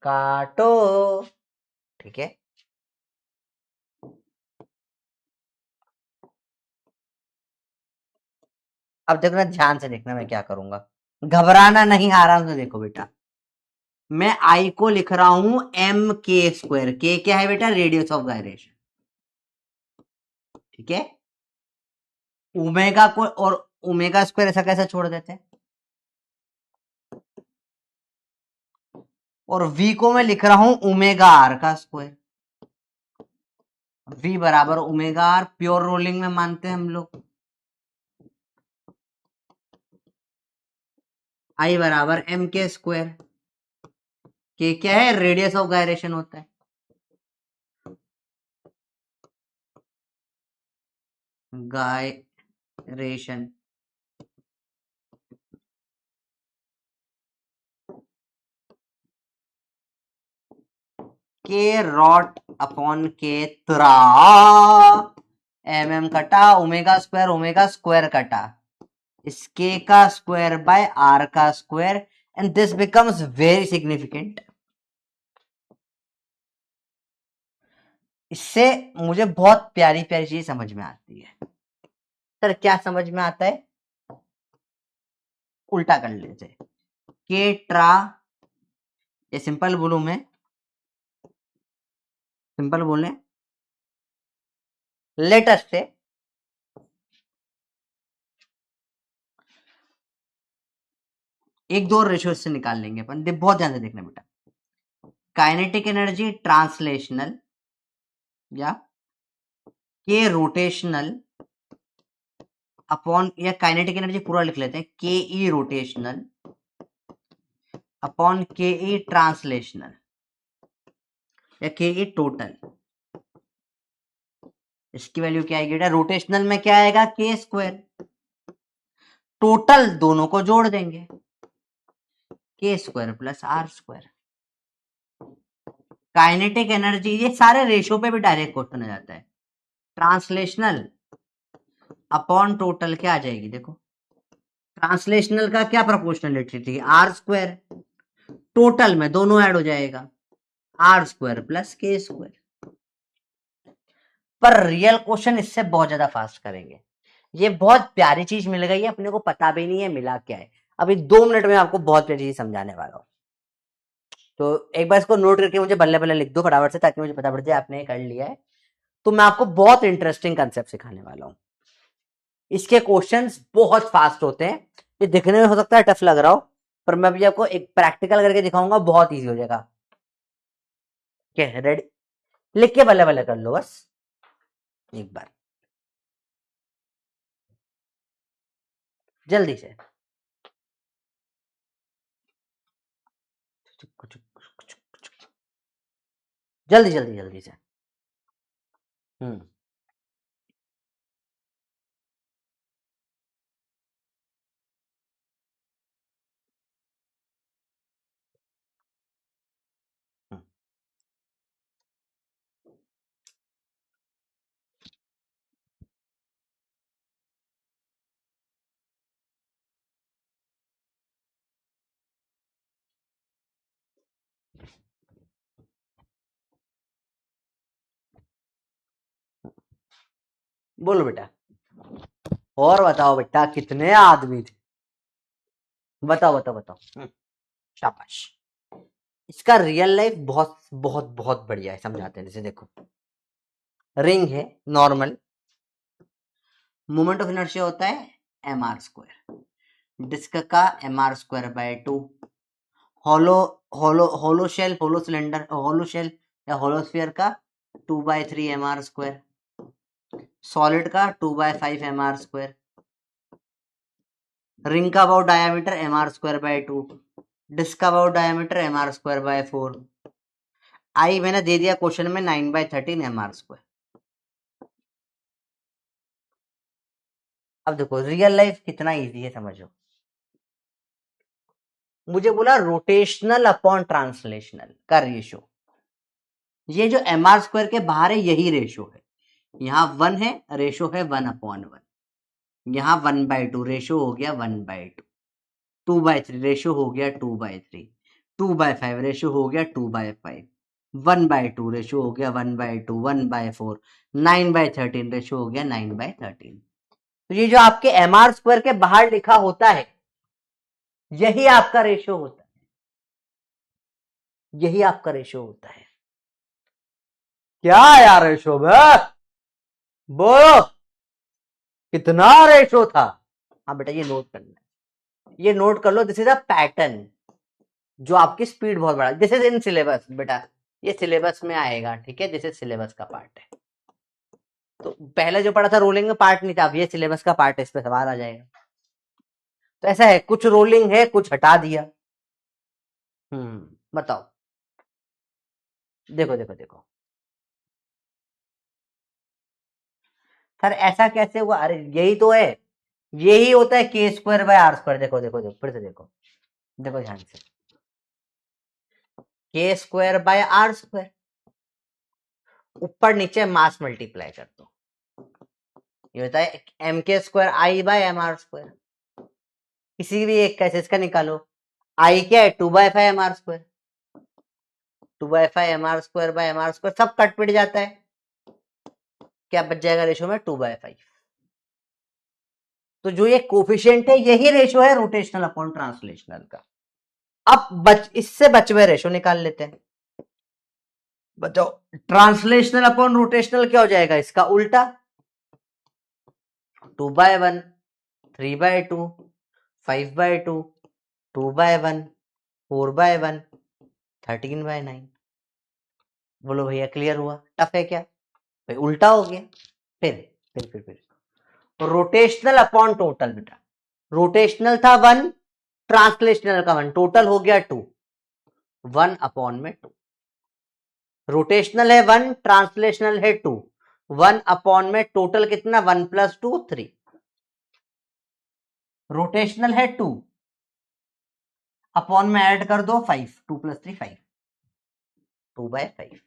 काटो। ठीक है, अब देखो ना, ध्यान से देखना मैं क्या करूंगा, घबराना नहीं, आराम से देखो बेटा। मैं आई को लिख रहा हूं एम के स्क्वायर, के क्या है बेटा, रेडियस ऑफ गायरेशन। ठीक है, ओमेगा को और ओमेगा स्क्वायर ऐसा कैसे छोड़ देते हैं, और वी को मैं लिख रहा हूं ओमेगा आर का स्क्वायर। वी बराबर ओमेगा आर, प्योर रोलिंग में मानते हैं हम लोग। आई बराबर एम के स्क्वायर, के क्या है, रेडियस ऑफ गायरेशन होता है। गायरेशन, के रॉट अपॉन के त्रा, एम एम कटा, ओमेगा स्क्वायर कटा, इस के का स्क्वायर बाय आर का square, and this becomes very significant. इससे मुझे बहुत प्यारी प्यारी चीज समझ में आती है। सर क्या समझ में आता है, उल्टा कर लेते, के ट्रा, ये सिंपल बोलूं मैं, सिंपल बोले, लेटेस्ट से एक दो रेशियो से निकाल लेंगे अपन, बहुत ध्यान से देखना बेटा। काइनेटिक एनर्जी ट्रांसलेशनल या के रोटेशनल अपॉन, या काइनेटिक एनर्जी पूरा लिख लेते हैं, के ई रोटेशनल अपॉन के ई ट्रांसलेशनल या के ई टोटल। इसकी वैल्यू क्या आएगी बेटा, रोटेशनल में क्या आएगा, के स्क्वायर, टोटल दोनों को जोड़ देंगे, K square plus R square. Kinetic energy, ये सारे रेशो पे भी डायरेक्ट क्वेश्चन आ जाता है। ट्रांसलेशनल अपॉन टोटल क्या आ जाएगी, देखो ट्रांसलेशनल का क्या प्रोपोर्शनलिटी थी, आर स्क्वायर, टोटल में दोनों ऐड हो जाएगा, आर स्क्वायर प्लस के स्क्वायर। पर रियल क्वेश्चन इससे बहुत ज्यादा फास्ट करेंगे। ये बहुत प्यारी चीज मिल गई है अपने को, पता भी नहीं है मिला क्या है। अभी 2 मिनट में आपको बहुत प्यारी चीज समझाने वाला हूं, तो एक बार इसको नोट करके मुझे बल्ले बल्ले लिख दो फटाफट से, ताकि मुझे पता पड़ जाए आपने कर लिया है। तो मैं आपको बहुत इंटरेस्टिंग कंसेप्ट सिखाने वाला हूं। इसके क्वेश्चंस बहुत फास्ट होते हैं। ये दिखने में हो सकता है टफ लग रहा हो, पर मैं अभी आपको एक प्रैक्टिकल करके दिखाऊंगा, बहुत इजी हो जाएगा। क्या रेडी, लिख के बल्ले बल्ले कर लो बस एक बार जल्दी से। जल्दी जल्दी जल्दी से। हम्म हम्म। बोलो बेटा, और बताओ बेटा कितने आदमी थे, बताओ बताओ बताओ। शाबाश। इसका रियल लाइफ बहुत बहुत बहुत बढ़िया है, समझाते हैं। जैसे देखो, रिंग है नॉर्मल, मोमेंट ऑफ इनर्शिया होता है एम आर स्क्वायर, डिस्क का M R square by 2, hollow hollow shell, hollow cylinder, hollow shell या होलोस्फीयर का 2/3 एम आर स्क्वायर, सॉलिड का 2/5 एम आर स्क्वायर, रिंग का about diameter M R square by 2, disc का about diameter M R square by 4, I मैंने दे दिया question में 9/13 M R square. अब देखो रियल लाइफ कितना इजी है, समझो। मुझे बोला रोटेशनल अपॉन ट्रांसलेशनल का रेशो, ये जो एम आर स्क्वायर के बाहर है यही रेशो है। यहाँ 1 है, रेशो है 1/1, यहाँ 1/2 रेशो हो गया 1/2, 2/3 रेशो हो गया 2/3, 2/5 रेशो हो गया 2/5, 1/2 रेशो हो गया 1/2, 1/4, 9/13 रेशो हो गया 9/13। तो ये जो आपके एम आर स्क्वायर के बाहर लिखा होता है यही आपका रेशो होता है, यही आपका रेशो होता है। क्या यार रेशो में, बोलो कितना रेशो था। हाँ बेटा ये नोट करना है, ये नोट कर लो, दिस इज अ पैटर्न जो आपकी स्पीड बहुत बढ़ा। दिस इज इन सिलेबस बेटा, ये सिलेबस में आएगा, ठीक है, दिस इज सिलेबस का पार्ट है। तो पहले जो पढ़ा था रोलिंग में पार्ट नहीं था, अब ये सिलेबस का पार्ट है, इस पे सवाल आ जाएगा। तो ऐसा है, कुछ रोलिंग है कुछ हटा दिया। बताओ, देखो देखो देखो सर ऐसा कैसे हुआ, अरे यही तो है, यही होता है के स्क्वायर बाय आर स्क्वायर। देखो देखो देखो फिर से देखो, देखो ध्यान से, के स्क्वायर बाय आर स्क्वायर, ऊपर नीचे मास मल्टीप्लाई कर दो, ये होता है एम के स्क्वायर आई बाय एम आर स्क्वायर। किसी भी एक कैसे इसका निकालो, आई क्या है 2/5 M R square, 2/5 M R square by M R square, सब कट पिट जाता है, क्या बच जाएगा रेशो में 2/5। तो जो ये कोफिशिएंट है यही रेशो है रोटेशनल अपॉन ट्रांसलेशनल का। अब इससे बचे हुए रेशो निकाल लेते हैं। बताओ ट्रांसलेशनल अपॉन रोटेशनल क्या हो जाएगा, इसका उल्टा, 2/1, 3/2, 5/2, 2/1, 4/1, 13/9। बोलो भैया क्लियर हुआ, टफ है क्या भाई, उल्टा हो गया। फिर रोटेशनल अपॉन टोटल बेटा, रोटेशनल था 1, ट्रांसलेशनल का 1, टोटल हो गया 2, 1 अपॉन में 2। रोटेशनल है 1, ट्रांसलेशनल है 2, 1 अपॉन में टोटल कितना 1 + 2 3। रोटेशनल है 2, अपॉन में ऐड कर दो 5, 2 + 3 5, 2/5।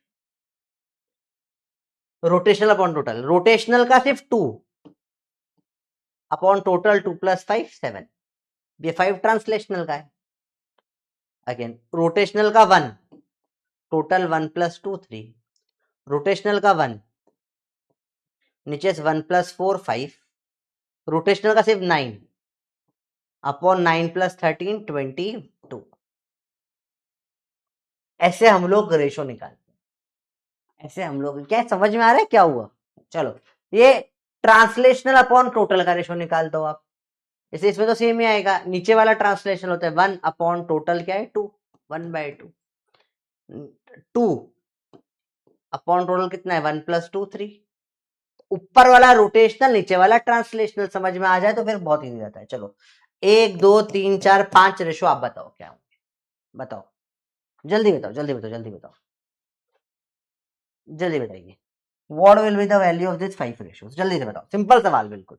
रोटेशनल अपॉन टोटल, रोटेशनल का सिर्फ 2 अपॉन टोटल 2 + 5 7, ये 5 ट्रांसलेशनल का है। अगेन रोटेशनल का 1, टोटल 1 + 2 3, रोटेशनल का 1, नीचे से 1 + 4 5, रोटेशनल का सिर्फ 9 अपॉन 9 + 13 22। ऐसे हम लोग रेशो निकालते हैं, ऐसे हम लोग, क्या समझ में आ रहा है क्या हुआ? चलो, ये ट्रांसलेशनल अपॉन टोटल का रेशो निकाल दो आप। जैसे इसमें तो सेम ही आएगा, नीचे वाला ट्रांसलेशन होता है 1 अपॉन टोटल क्या है 2, 1/2। 2 अपॉन टोटल कितना है 1 + 2 3। ऊपर वाला रोटेशनल, नीचे वाला ट्रांसलेशनल, समझ में आ जाए तो फिर बहुत इजी रहता है। चलो 1 2 3 4 5 रेशो आप बताओ क्या होंगे, बताओ, जल्दी बताओ जल्दी बताओ जल्दी बताओ, जल्दी बताइए। What will be the value of this 5 ratios, जल्दी से बताओ, सिंपल सवाल बिल्कुल।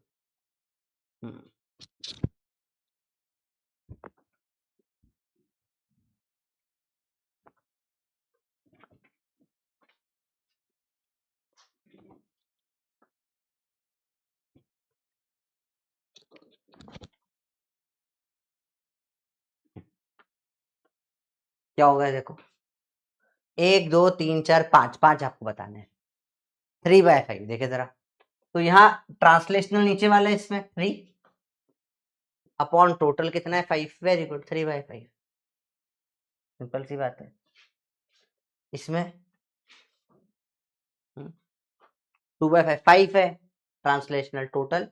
क्या होगा देखो, 1 2 3 4 5, 5 आपको बताने हैं। 3/5 देखे जरा, तो यहाँ ट्रांसलेशनल नीचे वाला है इसमें 3 अपॉन टोटल कितना है 5, वेरी गुड 3/5, सिंपल सी बात है। इसमें 2/5 5 है, ट्रांसलेशनल टोटल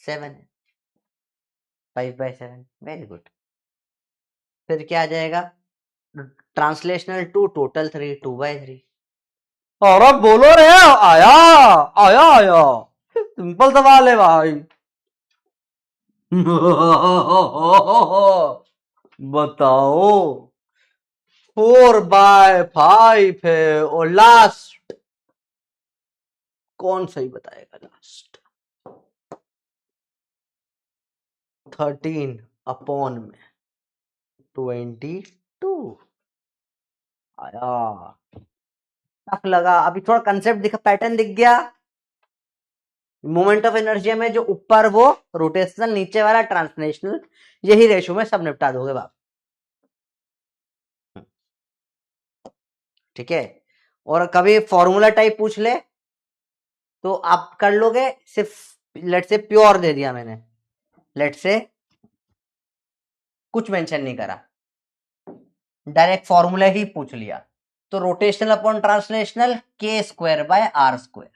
7 है, 5/7, वेरी गुड। फिर क्या आ जाएगा, ट्रांसलेशनल 2 टोटल 3, 2/3। और अब बोलो रे, आया आया आया, सिंपल सवाल है भाई। बताओ, 4/5 है, और लास्ट कौन सही बताएगा? लास्ट 13 अपॉन में 22 आया। टफ लगा, अभी थोड़ा कंसेप्ट दिखा, पैटर्न दिख गया। मोमेंट ऑफ इनर्शिया में जो ऊपर वो रोटेशनल, नीचे वाला ट्रांसलेशनल, यही रेशो में सब निपटा दोगे बाप। ठीक है, और कभी फॉर्मूला टाइप पूछ ले तो आप कर लोगे, सिर्फ लेट से प्योर दे दिया मैंने, लेट से कुछ मेंशन नहीं करा, डायरेक्ट फॉर्मूला ही पूछ लिया, तो rotational upon translational k² / r²,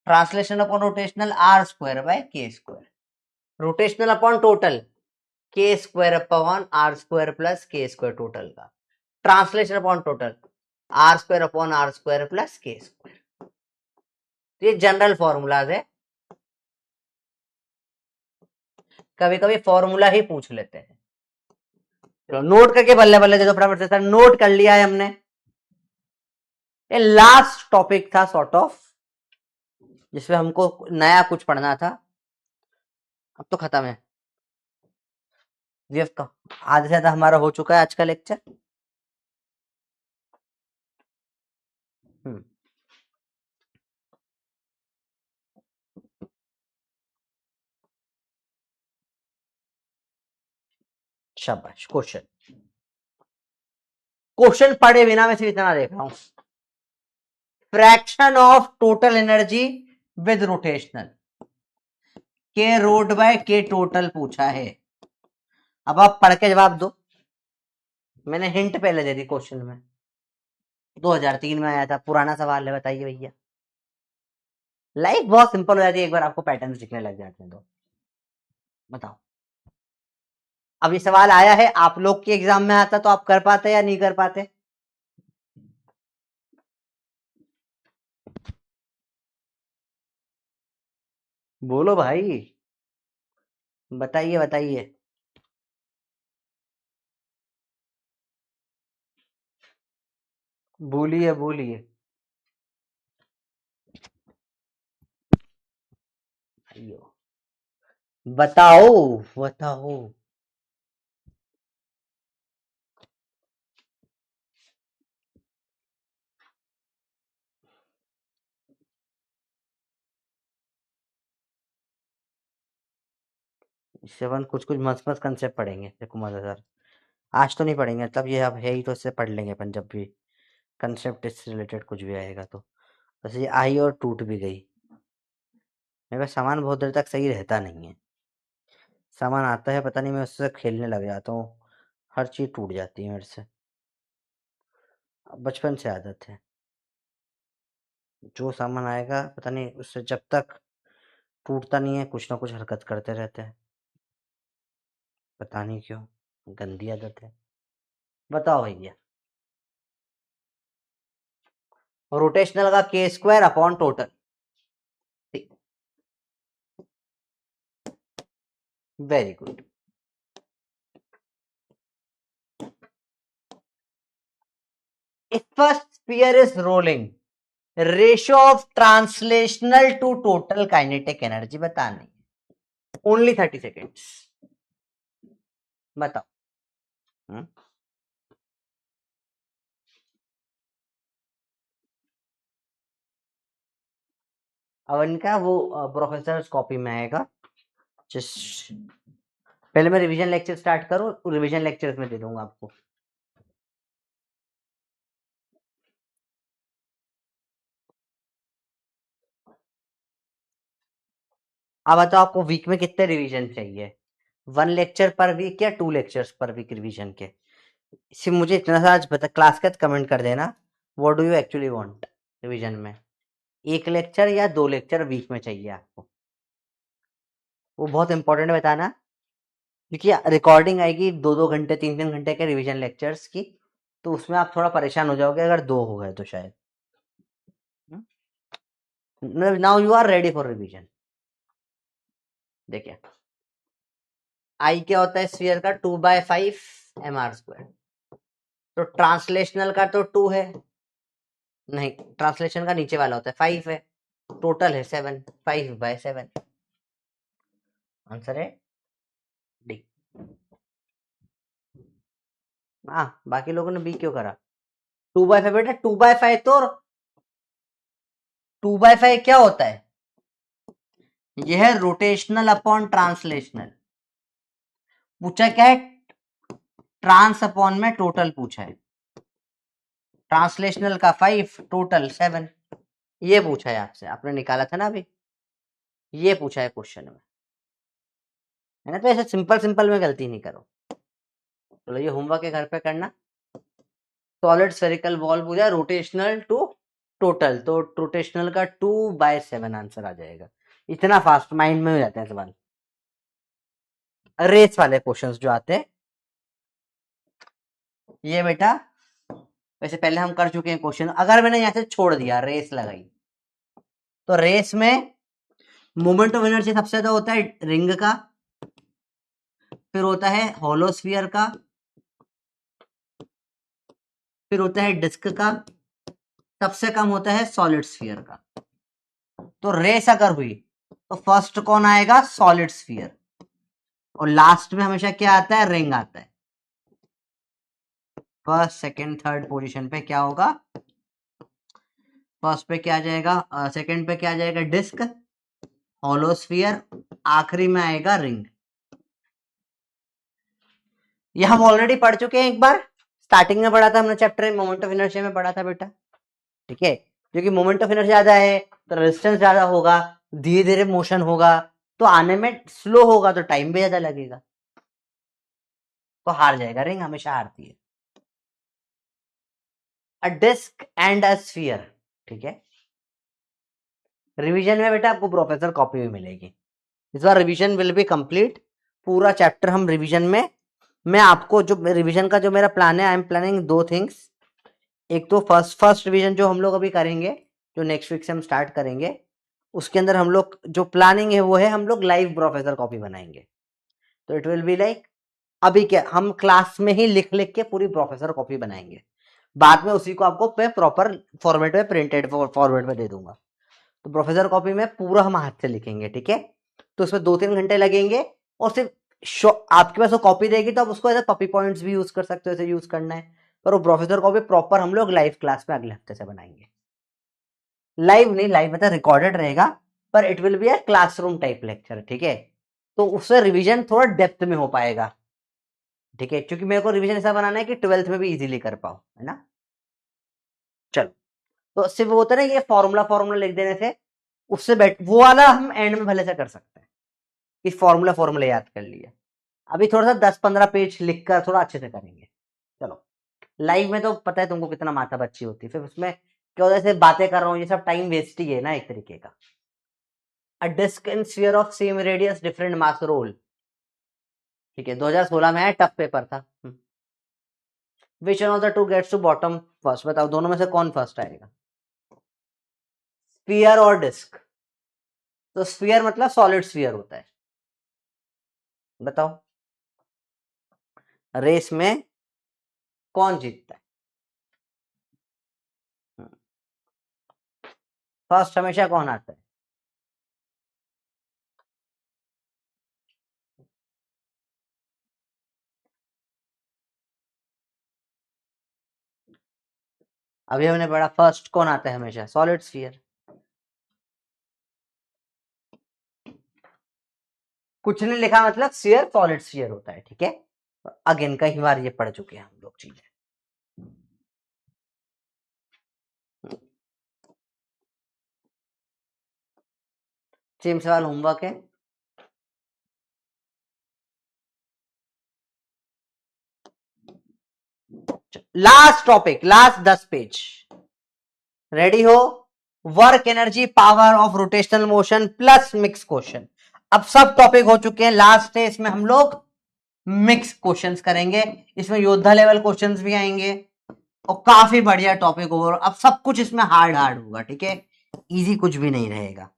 translation upon rotational r²/k², rotational upon total k² / r² + k² total का, translation upon total r² / r² + k²। ये जनरल फॉर्मूलाज है, कभी कभी फॉर्मूला ही पूछ लेते हैं। चलो नोट करके बल्ले बल्ले दे दो फटाफट से, सर नोट कर लिया है हमने। ये लास्ट टॉपिक था सॉर्ट ऑफ, जिसमें हमको नया कुछ पढ़ना था, अब तो खत्म है। वेव का आधे से ज्यादा हमारा हो चुका है आज का लेक्चर। शाबाश, क्वेश्चन, क्वेश्चन पढ़े बिना मैं सिर्फ इतना देख रहा हूं, fraction of total energy with rotational, के रोड बाय के टोटल पूछा है। अब आप पढ़ के जवाब दो, मैंने हिंट पहले दे दी क्वेश्चन में, 2003 में आया था, पुराना सवाल है, बताइए भैया। लाइफ बहुत सिंपल हो जाती है एक बार आपको पैटर्न दिखने लग जाते हैं तो। बताओ, अब ये सवाल आया है, आप लोग के एग्जाम में आता तो आप कर पाते या नहीं कर पाते? बोलो भाई, बताइए बताइए। बोलिए बोलिए। बताओ बताओ। इससे अपन कुछ कुछ मस्त मस्त कंसेप्ट पढ़ेंगे, देखो मजेदार। आज तो नहीं पढ़ेंगे, मतलब ये अब है ही तो इससे पढ़ लेंगे अपन जब भी कंसेप्ट इससे रिलेटेड कुछ भी आएगा तो। वैसे ये आई और टूट भी गई। मेरे पास सामान बहुत देर तक सही रहता नहीं है। सामान आता है पता नहीं, मैं उससे खेलने लग जाता हूँ, हर चीज टूट जाती है मेरे से। बचपन से आदत है, जो सामान आएगा पता नहीं उससे जब तक टूटता नहीं है कुछ ना कुछ हरकत करते रहते हैं, पता नहीं क्यों, गंदी आदत है। बताओ भैया। रोटेशनल का के square upon total. Very good. If a sphere is rolling, ratio of translational to total kinetic energy बतानी। Only 30 seconds. बताओ। अब इनका वो प्रोफेसर कॉपी में आएगा। जिस पहले मैं रिवीजन लेक्चर स्टार्ट करूं, रिवीजन लेक्चर में दे दूंगा आपको। अब बताओ आपको वीक में कितने रिवीजन चाहिए, 1 लेक्चर पर वीक या 2 लेक्चर्स पर वीक रिवीजन के? सिर्फ मुझे इतना सा आज बता, क्लास का कमेंट कर देना, what do you actually want revision में, 1 लेक्चर या 2 लेक्चर वीक में चाहिए आपको? वो बहुत इंपॉर्टेंट बताना, क्योंकि रिकॉर्डिंग आएगी 2-2 घंटे 3-3 घंटे के रिवीजन लेक्चर्स की, तो उसमें आप थोड़ा परेशान हो जाओगे अगर 2 हो गए तो शायद। Now you are ready for revision. देखिए आई क्या होता है स्फीयर का, 2/5 mr²। तो ट्रांसलेशनल का तो 2 है, नहीं ट्रांसलेशन का नीचे वाला होता है 5 है, टोटल है 7, 5/7। आंसर है डी। हाँ बाकी लोगों ने बी क्यों करा? 2/5 बेटा, 2/5 तो 2/5 क्या होता है? यह है रोटेशनल अपॉन ट्रांसलेशनल। पूछा क्या है? ट्रांस अपॉन में टोटल पूछा है, ट्रांसलेशनल का 5 टोटल 7, ये पूछा है आपसे, आपने निकाला था ना अभी, ये पूछा है क्वेश्चन में, है ना? तो ऐसे सिंपल सिंपल में गलती नहीं करो। चलो ये होमवर्क है घर पे करना। सॉलिड स्फेरिकल बॉल पूछा, रोटेशनल टू टोटल, तो रोटेशनल का 2/7 आंसर आ जाएगा। इतना फास्ट माइंड में हो जाते हैं सवाल, रेस वाले क्वेश्चंस जो आते हैं। ये बेटा वैसे पहले हम कर चुके हैं क्वेश्चन, अगर मैंने यहाँ से छोड़ दिया रेस लगाई, तो रेस में मोमेंट ऑफ एनर्जी सबसे ज्यादा होता है रिंग का, फिर होता है होलोस्फीयर का, फिर होता है डिस्क का, सबसे कम होता है सॉलिड स्फीयर का। तो रेस अगर हुई तो फर्स्ट कौन आएगा? सॉलिड स्फीयर, और लास्ट में हमेशा क्या आता है? रिंग आता है। फर्स्ट सेकंड थर्ड पोजीशन पे क्या होगा? फर्स्ट पे क्या आ जाएगा, सेकंड पे क्या आ जाएगा? डिस्क, होलोस्फीयर, आखिरी में आएगा रिंग। ये हम ऑलरेडी पढ़ चुके हैं एक बार, स्टार्टिंग में पढ़ा था हमने चैप्टर में, मोमेंट ऑफ इनर्शिया में पढ़ा था बेटा, ठीक है? क्योंकि मोमेंट ऑफ इनर्शिया ज्यादा है तो रेजिस्टेंस ज्यादा होगा, धीरे धीरे मोशन होगा तो आने में स्लो होगा तो टाइम भी ज्यादा लगेगा, तो हार जाएगा, रिंग हमेशा हारती है। अ डिस्क एंड अ स्फीयर, ठीक है? रिवीजन में बेटा आपको प्रोफेसर कॉपी भी मिलेगी, इस बार रिवीजन विल बी कंप्लीट, पूरा चैप्टर हम रिवीजन में, मैं आपको जो रिवीजन का जो मेरा प्लान है, आई एम प्लानिंग 2 थिंग्स। एक तो फर्स्ट रिवीजन जो हम लोग अभी करेंगे, जो नेक्स्ट वीक से हम स्टार्ट करेंगे, उसके अंदर हम लोग जो प्लानिंग है वो है हम लोग लाइव प्रोफेसर कॉपी बनाएंगे। तो इट विल बी लाइक, अभी क्या हम क्लास में ही लिख लिख के पूरी प्रोफेसर कॉपी बनाएंगे, बाद में उसी को आपको प्रॉपर फॉर्मेट में प्रिंटेड फॉर्मेट में दे दूंगा। तो प्रोफेसर कॉपी में पूरा हम हाथ से लिखेंगे, ठीक है? तो उसमें 2-3 घंटे लगेंगे, और सिर्फ आपके पास वो कॉपी रहेगी तो आप उसको एज पपी पॉइंट्स भी यूज कर सकते हो, ऐसे यूज करना है। पर वो प्रोफेसर कॉपी प्रॉपर हम लोग लाइव क्लास में अगले हफ्ते से बनाएंगे। लाइव नहीं, लाइव मतलब रिकॉर्डेड रहेगा, पर it will be a classroom type lecture, ठीक है। तो उससे रिवीजन थोड़ा डेप्थ में हो पाएगा, ठीक है, क्योंकि मेरे को रिवीजन ऐसा बनाना है कि 12th में भी इजीली कर पाओ, है ना। चलो, तो सिर्फ वो होता है ना, ये फॉर्मूला फॉर्मूला लिख देने से उससे वो वाला हम एंड में भले से कर सकते हैं कि फॉर्मूला फॉर्मूला याद कर लिया। अभी थोड़ा सा 10-15 पेज लिखकर थोड़ा अच्छे से करेंगे। चलो, लाइव में तो पता है तुमको कितना माथा बच्ची होती है, फिर उसमें क्या होता है, ऐसे बातें कर रहा हूँ, ये सब टाइम वेस्ट ही है ना एक तरीके का। A disc and sphere of same radius different mass roll, ठीक है, 2016 में है, टफ पेपर था। Which one of the two gets to bottom first, बताओ दोनों में से कौन फर्स्ट आएगा, स्फीयर और डिस्क। तो स्फीयर मतलब सॉलिड स्फीयर होता है, बताओ रेस में कौन जीतता है। फर्स्ट हमेशा कौन आता है, अभी हमने पढ़ा फर्स्ट कौन आता है हमेशा, सॉलिड स्फीयर। कुछ नहीं लिखा मतलब स्फीयर सॉलिड स्फीयर होता है, ठीक है। अगेन कई बार ये पढ़ चुके हैं हम लोग चीजें। सेम सवाल होमवर्क है। Last topic, last 10 page, ready हो। Work energy power of rotational motion plus mix question. अब सब टॉपिक हो चुके हैं, लास्ट है, इसमें हम लोग मिक्स क्वेश्चंस करेंगे। इसमें योद्धा लेवल क्वेश्चंस भी आएंगे, और काफी बढ़िया टॉपिक होगा। अब सब कुछ इसमें हार्ड हार्ड होगा, ठीक है, इजी कुछ भी नहीं रहेगा।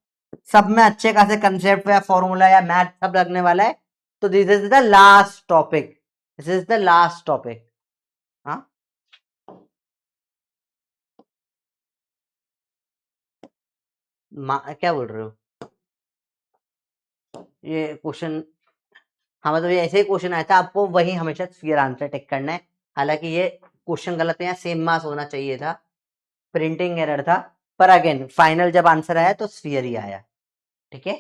सब में अच्छे खासे कंसेप्ट या फॉर्मूला या मैथ सब लगने वाला है। तो this is the last topic, this is the last topic. हाँ, क्या बोल रहे हो, ये क्वेश्चन, हाँ मतलब ये ऐसे ही क्वेश्चन आया था, आपको वही हमेशा फिर आंसर टिक करना है। हालांकि ये क्वेश्चन गलत है, यहाँ सेम मास होना चाहिए था, प्रिंटिंग एरर था। पर अगेन फाइनल जब आंसर आया तो स्फीयर ही आया, ठीक है।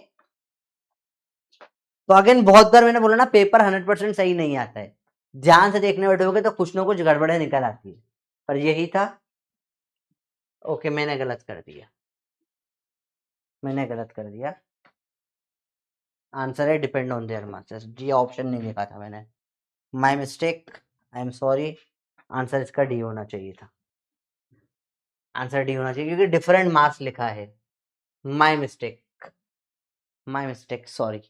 तो अगेन बहुत बार मैंने बोला ना, पेपर 100% सही नहीं आता है, ध्यान से देखने बैठोगे तो कुछ ना कुछ गड़बड़े निकल आती है। पर यही था। ओके, मैंने गलत कर दिया, मैंने गलत कर दिया। आंसर है डिपेंड ऑन देयर मास्टर्स, जी ऑप्शन नहीं लिखा था मैंने, my mistake, I am sorry. Answer इसका डी होना चाहिए था, आंसर डी होना चाहिए क्योंकि डिफरेंट मार्क्स लिखा है। My mistake, my mistake, sorry.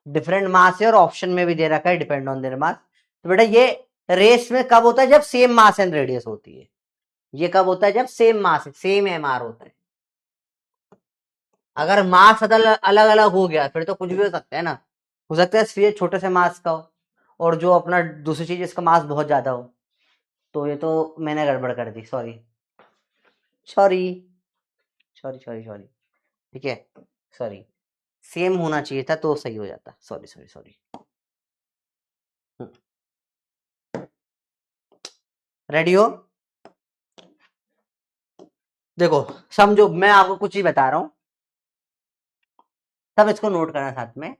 Different mass है और ऑप्शन में भी दे रखा है डिपेंड ऑन देयर मास। तो बेटा ये रेस में कब होता है, जब सेम मास एंड रेडियस होती है। ये कब होता है, जब सेम मास है, सेम एमआर होता है। अगर मास अलग अलग हो गया फिर तो कुछ भी हो सकता है ना। हो सकता है स्फीयर छोटे से मास का हो, और जो अपना दूसरी चीज इसका मास बहुत ज्यादा हो। तो ये तो मैंने गड़बड़ कर दी, sorry sorry sorry sorry sorry, ठीक है, सॉरी। सेम होना चाहिए था तो सही हो जाता, सॉरी सॉरी सॉरी। रेडी हो, देखो समझो, मैं आपको कुछ ही बता रहा हूं, तब इसको नोट करना साथ में।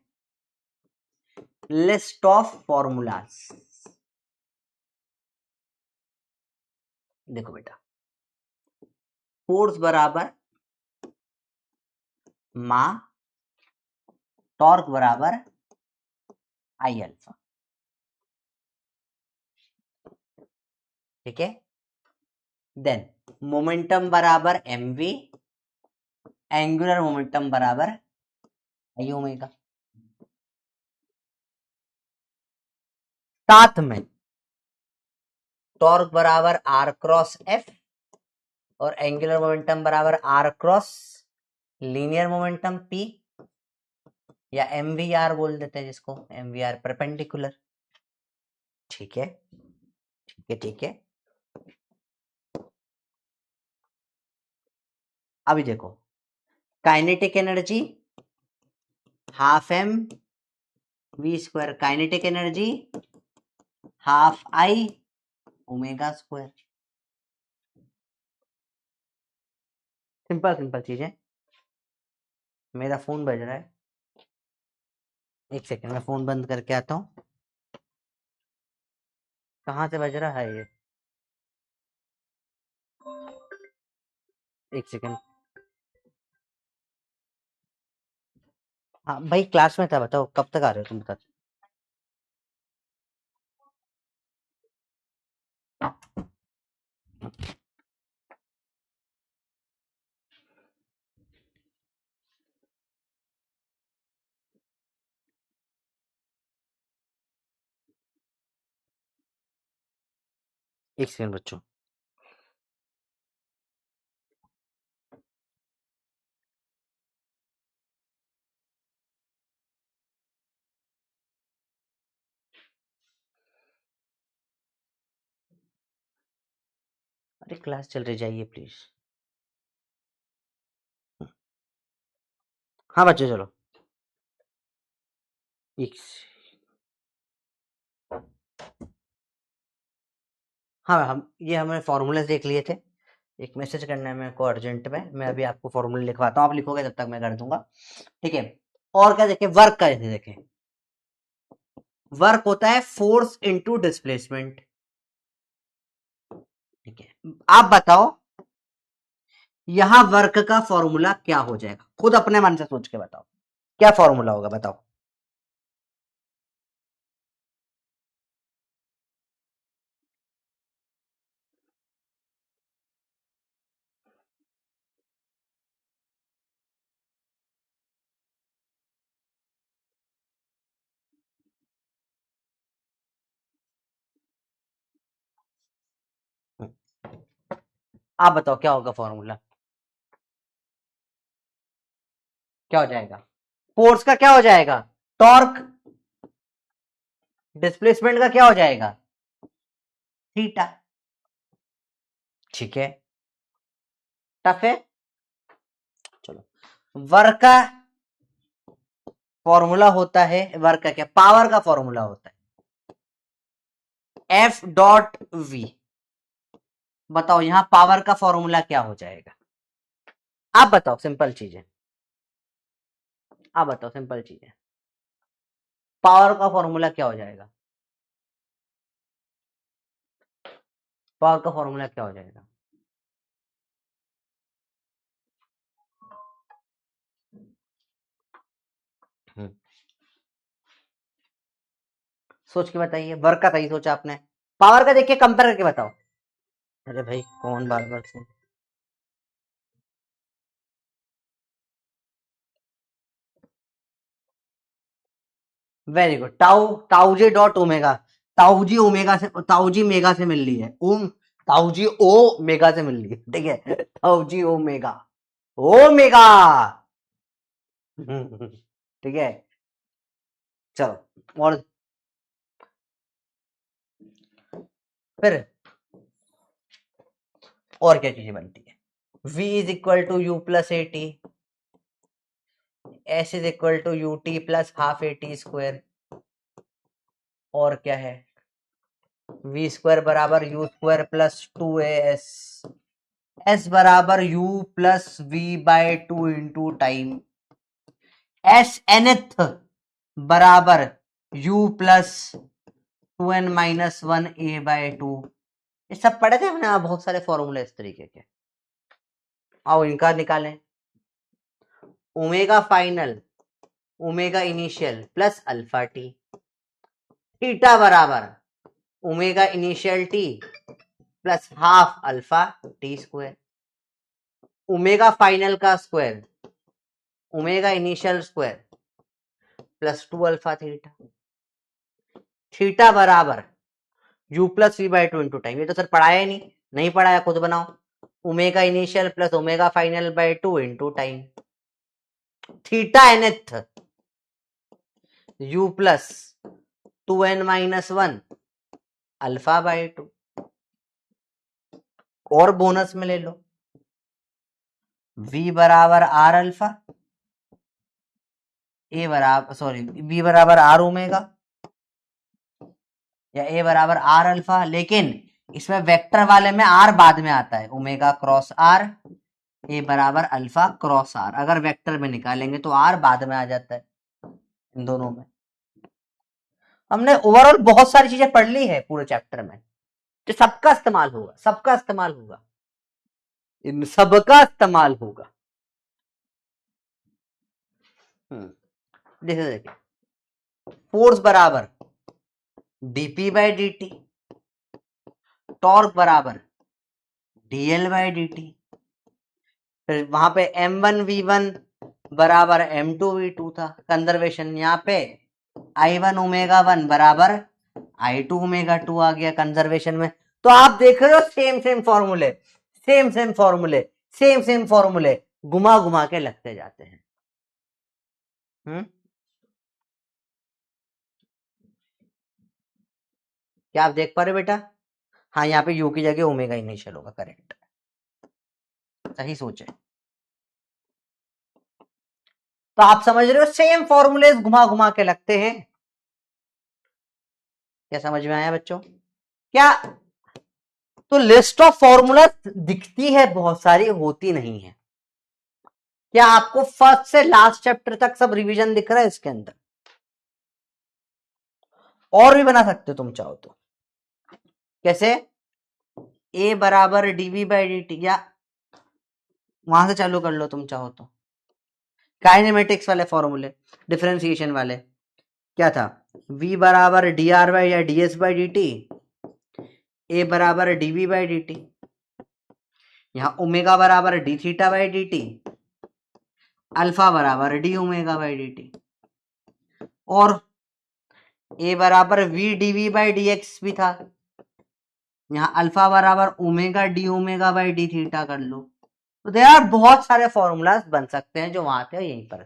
लिस्ट ऑफ फॉर्मूलाज, देखो बेटा, फोर्स बराबर मा, टॉर्क बराबर आई अल्फा, ठीक है। देन मोमेंटम बराबर एम वी, एंगुलर मोमेंटम बराबर आई ओमेगा। साथ में टॉर्क बराबर आर क्रॉस एफ, और एंगुलर मोमेंटम बराबर R cross linear momentum P, या एम वी आर बोल देते हैं जिसको, एम वी आर परपेंडिकुलर, ठीक है, ठीक है, ठीक है। अभी देखो, kinetic energy half M V square kinetic energy half I omega square. Simple simple चीज है। मेरा फोन बज रहा है, एक सेकंड में फोन बंद करके आता हूँ। कहाँ से बज रहा है ये? एक सेकंड। हाँ भाई क्लास में था, बताओ कब तक आ रहे हो तुम? बता। एक सेकंड बच्चों। अरे क्लास चल रही, जाइए प्लीज। हाँ बच्चों चलो। एक हाँ हम ये हमने फॉर्मूले देख लिए थे। एक मैसेज करना है मेरे को अर्जेंट में, मैं अभी आपको फॉर्मूले लिखवाता हूँ, आप लिखोगे तब तक मैं कर दूंगा। ठीक है। और क्या देखें, वर्क का जैसे देखें। वर्क होता है फोर्स इनटू डिस्प्लेसमेंट। ठीक है, आप बताओ यहां वर्क का फॉर्मूला क्या हो जाएगा, खुद अपने मन से सोच के बताओ क्या फॉर्मूला होगा, बताओ। आप बताओ क्या होगा फॉर्मूला, क्या हो जाएगा? फोर्स का क्या हो जाएगा? टॉर्क। डिस्प्लेसमेंट का क्या हो जाएगा? थीटा। ठीक है। टफ है। चलो, वर्क का फॉर्मूला होता है, वर्क का क्या, पावर का फॉर्मूला होता है एफ डॉट वी। बताओ यहां पावर का फॉर्मूला क्या हो जाएगा? आप बताओ, सिंपल चीज है। आप बताओ, सिंपल चीज है। पावर का फॉर्मूला क्या हो जाएगा? पावर का फॉर्मूला क्या हो जाएगा? हम्म, सोच के बताइए, वर्क का सही सोचा आपने, पावर का देखिए कंपेयर करके बताओ। अरे भाई कौन बार बार से। Very good. Tau tau J dot omega. ताऊ जी ओमेगा से, ताऊ जी मेगा से मिल रही है, ताऊ जी ओ मेगा से मिल रही है, ठीक है, ताऊ जी ओमेगा, ओमेगा। ठीक है। चलो और फिर और क्या चीजें बनती है? v is equal to you plus A T, S is equal to U T plus half A T square. और क्या है? वी स्क्वायर बराबर U square plus two A S, S बराबर U plus V by two into time, S nth बराबर U plus two N minus one A by two. ये सब पढ़े थे हमने, बहुत सारे फॉर्मूले इस तरीके के। आओ इनका निकालें। Omega final omega initial plus alpha T, theta बराबर omega initial T plus half alpha T square. Omega final का square omega initial square plus two alpha theta, theta बराबर U plus V by two into time. ये तो sir पढ़ाया ही नहीं, नहीं पढ़ाया, खुद बनाओ। Omega initial plus omega final by two into time, theta nth U plus two N minus one alpha by two. और बोनस में ले लो, v बराबर आर अल्फा ए बराबर सॉरी बी बराबर आर ओमेगा या ए बराबर आर अल्फा, लेकिन इसमें वेक्टर वाले में आर बाद में आता है, ओमेगा क्रॉस आर ए बराबर अल्फा क्रॉस आर। अगर वेक्टर में निकालेंगे तो आर बाद में आ जाता है इन दोनों में। हमने ओवरऑल बहुत सारी चीजें पढ़ ली है पूरे चैप्टर में, जो सबका इस्तेमाल होगा, सबका इस्तेमाल होगा, इन सबका इस्तेमाल होगा। देखिए देखिए, फोर्स बराबर DP by D T, torque बराबर डीएल बाई डी टी, फिर वहां पे m1v1 बराबर m2v2 था कंजर्वेशन, यहाँ पे i1 ओमेगा 1 बराबर i2 ओमेगा 2 आ गया कंजर्वेशन में। तो आप देख रहे हो सेम सेम फॉर्मूले, सेम सेम फॉर्मूले, सेम सेम फॉर्मूले घुमा घुमा के लगते जाते हैं। क्या आप देख पा रहे हो बेटा? हाँ, यहाँ पे यू की जगह ओमेगा इनिशियल होगा, करेक्ट, सही सोचे। तो आप समझ रहे हो सेम फॉर्मूले घुमा घुमा के लगते हैं। क्या समझ में आया बच्चों? क्या तो लिस्ट ऑफ फॉर्मूला दिखती है बहुत सारी, होती नहीं है। क्या आपको फर्स्ट से लास्ट चैप्टर तक सब रिवीजन दिख रहा है इसके अंदर? और भी बना सकते हो तुम चाहो तो। कैसे? ए बराबर डीवी बाई डी टी, या वहां से चालू कर लो तुम चाहो तो। काइनेमेटिक्स वाले फॉर्मूले, डिफरेंशिएशन वाले, क्या था? v बराबर डी आर बाई या D S by D T, A बराबर डीवी बाई डी टी, यहाँ ओमेगा बराबर D theta by D T, alpha बराबर D omega by D T, और ए बराबर V D V by D X भी था, यहाँ अल्फा बराबर omega D omega by D theta कर लो। तो देयर आर बहुत सारे फॉर्मूलाज बन सकते हैं जो वहां थे यहीं पर।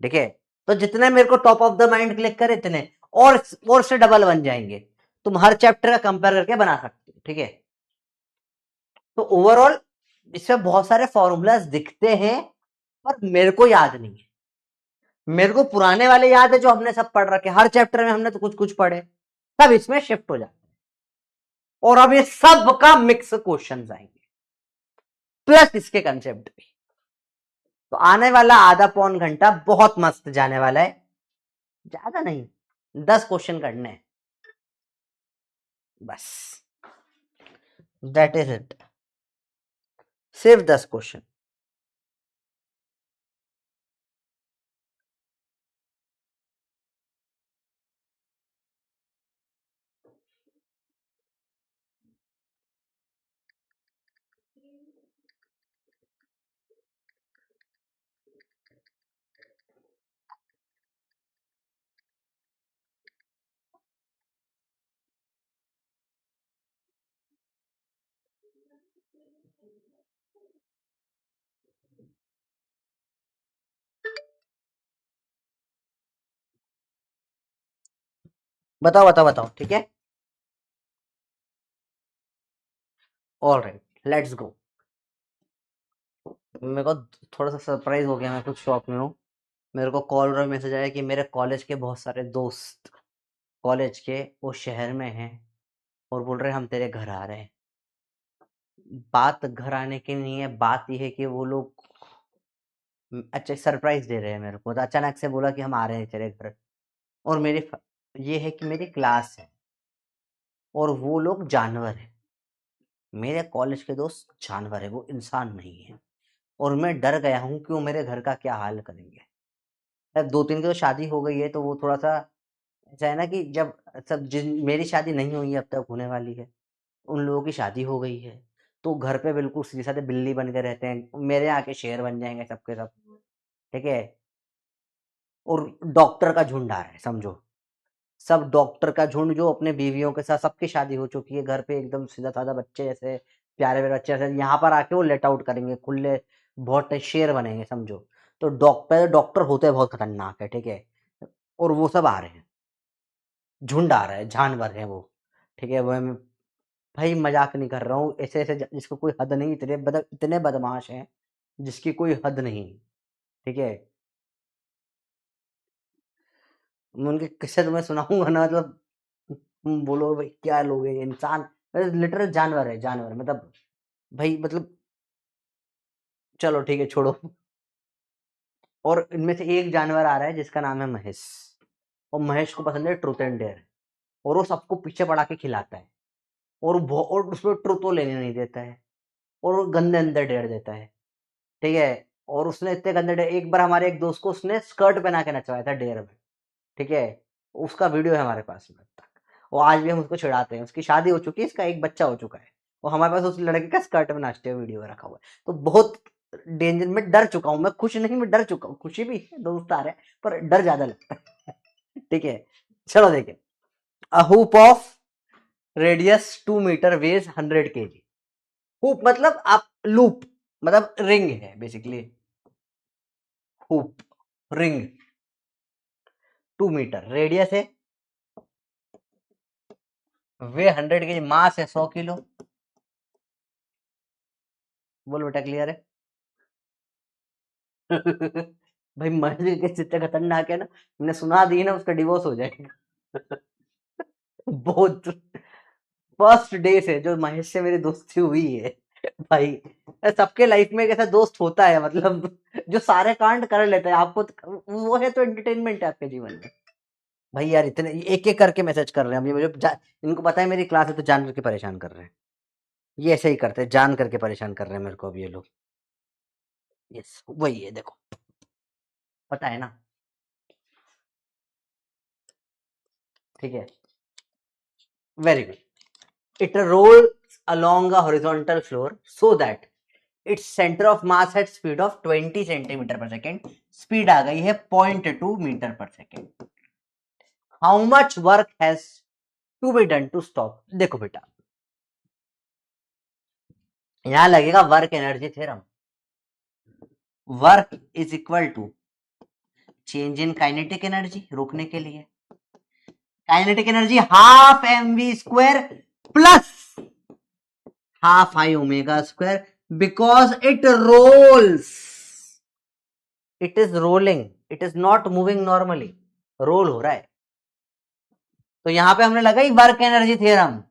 ठीक है, तो जितने मेरे को top of the mind click करे इतने और से डबल बन जाएंगे, तुम हर चैप्टर का कंपेयर करके बना सकते हो। ठीक है, तो ओवरऑल इसमें बहुत सारे फॉर्मूलाज दिखते हैं पर मेरे को याद नहीं है। मेरे को पुराने वाले याद है जो हमने सब पढ़ रखे, हर चैप्टर में हमने तो कुछ कुछ पढ़े, सब इसमें शिफ्ट हो जाते हैं। और अब ये सब का मिक्स क्वेश्चन आएंगे प्लस इसके कंसेप्ट भी। तो आने वाला आधा पौन घंटा बहुत मस्त जाने वाला है, ज्यादा नहीं, 10 क्वेश्चन करने हैं बस, दैट इज इट, सिर्फ 10 क्वेश्चन। बताओ बताओ बताओ, ठीक है, ऑल राइट, लेट्स गो। मेरे को थोड़ा सा सरप्राइज हो गया, मैं कुछ शॉक में हूँ। मेरे को कॉल और मैसेज आया कि मेरे कॉलेज के बहुत सारे दोस्त कॉलेज के वो शहर में हैं और बोल रहे हम तेरे घर आ रहे हैं। बात घर आने की नहीं है, बात यह है कि वो लोग अच्छा सरप्राइज दे रहे हैं मेरे को। तो अचानक से बोला कि हम आ रहे हैं तेरे घर, और ये है कि मेरी क्लास है और वो लोग जानवर है। मेरे कॉलेज के दोस्त जानवर है, वो इंसान नहीं है, और मैं डर गया हूँ कि वो मेरे घर का क्या हाल करेंगे। अब 2-3 की तो शादी हो गई है, तो वो थोड़ा सा ऐसा है ना कि जब सब जिन मेरी शादी नहीं हुई है अब तक, होने वाली है, उन लोगों की शादी हो गई है, तो घर पे बिल्कुल सीधे साधे बिल्ली बन के रहते हैं, मेरे यहाँ के शेर बन जाएंगे सबके सब। ठीक है, और डॉक्टर का झुंड आ रहा है समझो, सब डॉक्टर का झुंड जो अपने बीवियों के साथ, सबकी शादी हो चुकी है, घर पे एकदम सीधा साधा बच्चे जैसे, प्यारे प्यारे बच्चे जैसे, यहाँ पर आके वो लेट आउट करेंगे खुले, बहुत शेर बनेंगे समझो। तो डॉक्टर डॉक्टर होते हैं बहुत खतरनाक है, ठीक है, और वो सब आ रहे हैं, झुंड आ रहा है, जानवर है वो। ठीक है, वो मैं भाई मजाक नहीं कर रहा हूँ, ऐसे ऐसे जिसको कोई हद नहीं, इतने बदमाश हैं जिसकी कोई हद नहीं। ठीक है, मैं उनके किस्से तुम्हें सुनाऊंगा ना, मतलब तुम बोलो भाई क्या लोग हैं ये, इंसान लिटरल जानवर है, जानवर मतलब भाई, मतलब चलो ठीक है छोड़ो। और इनमें से एक जानवर आ रहा है जिसका नाम है महेश, और महेश को पसंद है ट्रूथ एंड डेयर, और वो सबको पीछे पड़ा के खिलाता है, और उसमें ट्रूथ तो लेने नहीं देता है, और वो गंदे अंदर डेयर देता है, ठीक है। और उसने इतने गंदे डेयर, एक बार हमारे एक दोस्त को उसने स्कर्ट पहना के नचवाया था डेयर में, ठीक है। उसका वीडियो है हमारे पास में तक, वो आज भी हम उसको चिढ़ाते हैं, उसकी शादी हो चुकी है, इसका एक बच्चा हो चुका है, वो हमारे पास उस लड़के का स्कर्ट में नाचते हुए वीडियो रखा हुआ है। तो बहुत डेंजर, मैं डर चुका हूँ, मैं खुश नहीं, मैं डर चुका हूँ, खुशी भी है दोस्त आ रहे हैं पर डर ज्यादा लगता है। ठीक है, चलो देखें। A hoop of radius 2 metre weighs 100 kg। Hoop मतलब आप लूप, मतलब रिंग है basically, hoop ring, 2 metre radius है, वे 100 kg, मास है 100 किलो। बोल बेटा क्लियर है? भाई मर्द के जितने खतरनाक है ना, मैंने सुना दी ना उसका डिवोर्स हो जाएगा। बहुत, फर्स्ट डे से जो महेश से मेरी दोस्ती हुई है भाई, सबके लाइफ में एक ऐसा दोस्त होता है, मतलब जो सारे कांड कर लेता है, आपको वो है तो एंटरटेनमेंट है आपके जीवन में। भाई यार इतने एक एक करके मैसेज कर रहे हैं, अभी मुझे इनको पता है मेरी क्लास है तो जान करके परेशान कर रहे हैं, ये ऐसे ही करते हैं, जान करके परेशान कर रहे हैं मेरे को अब ये लोग। यस वही है, देखो पता है ना, ठीक है, very good. It rolls along a horizontal floor so that its center of mass at speed of 20 centimeter per second, speed आ गई है 0.2 मीटर पर second. How much work has to be done to stop, देखो बेटा यहां लगेगा work energy theorem, work is equal to change in kinetic energy, रोकने के लिए kinetic energy half M V square plus half I omega square, because it rolls, it is rolling, it is not moving normally, roll हो रहा है। तो यहां पे हमने लगाई work energy theorem,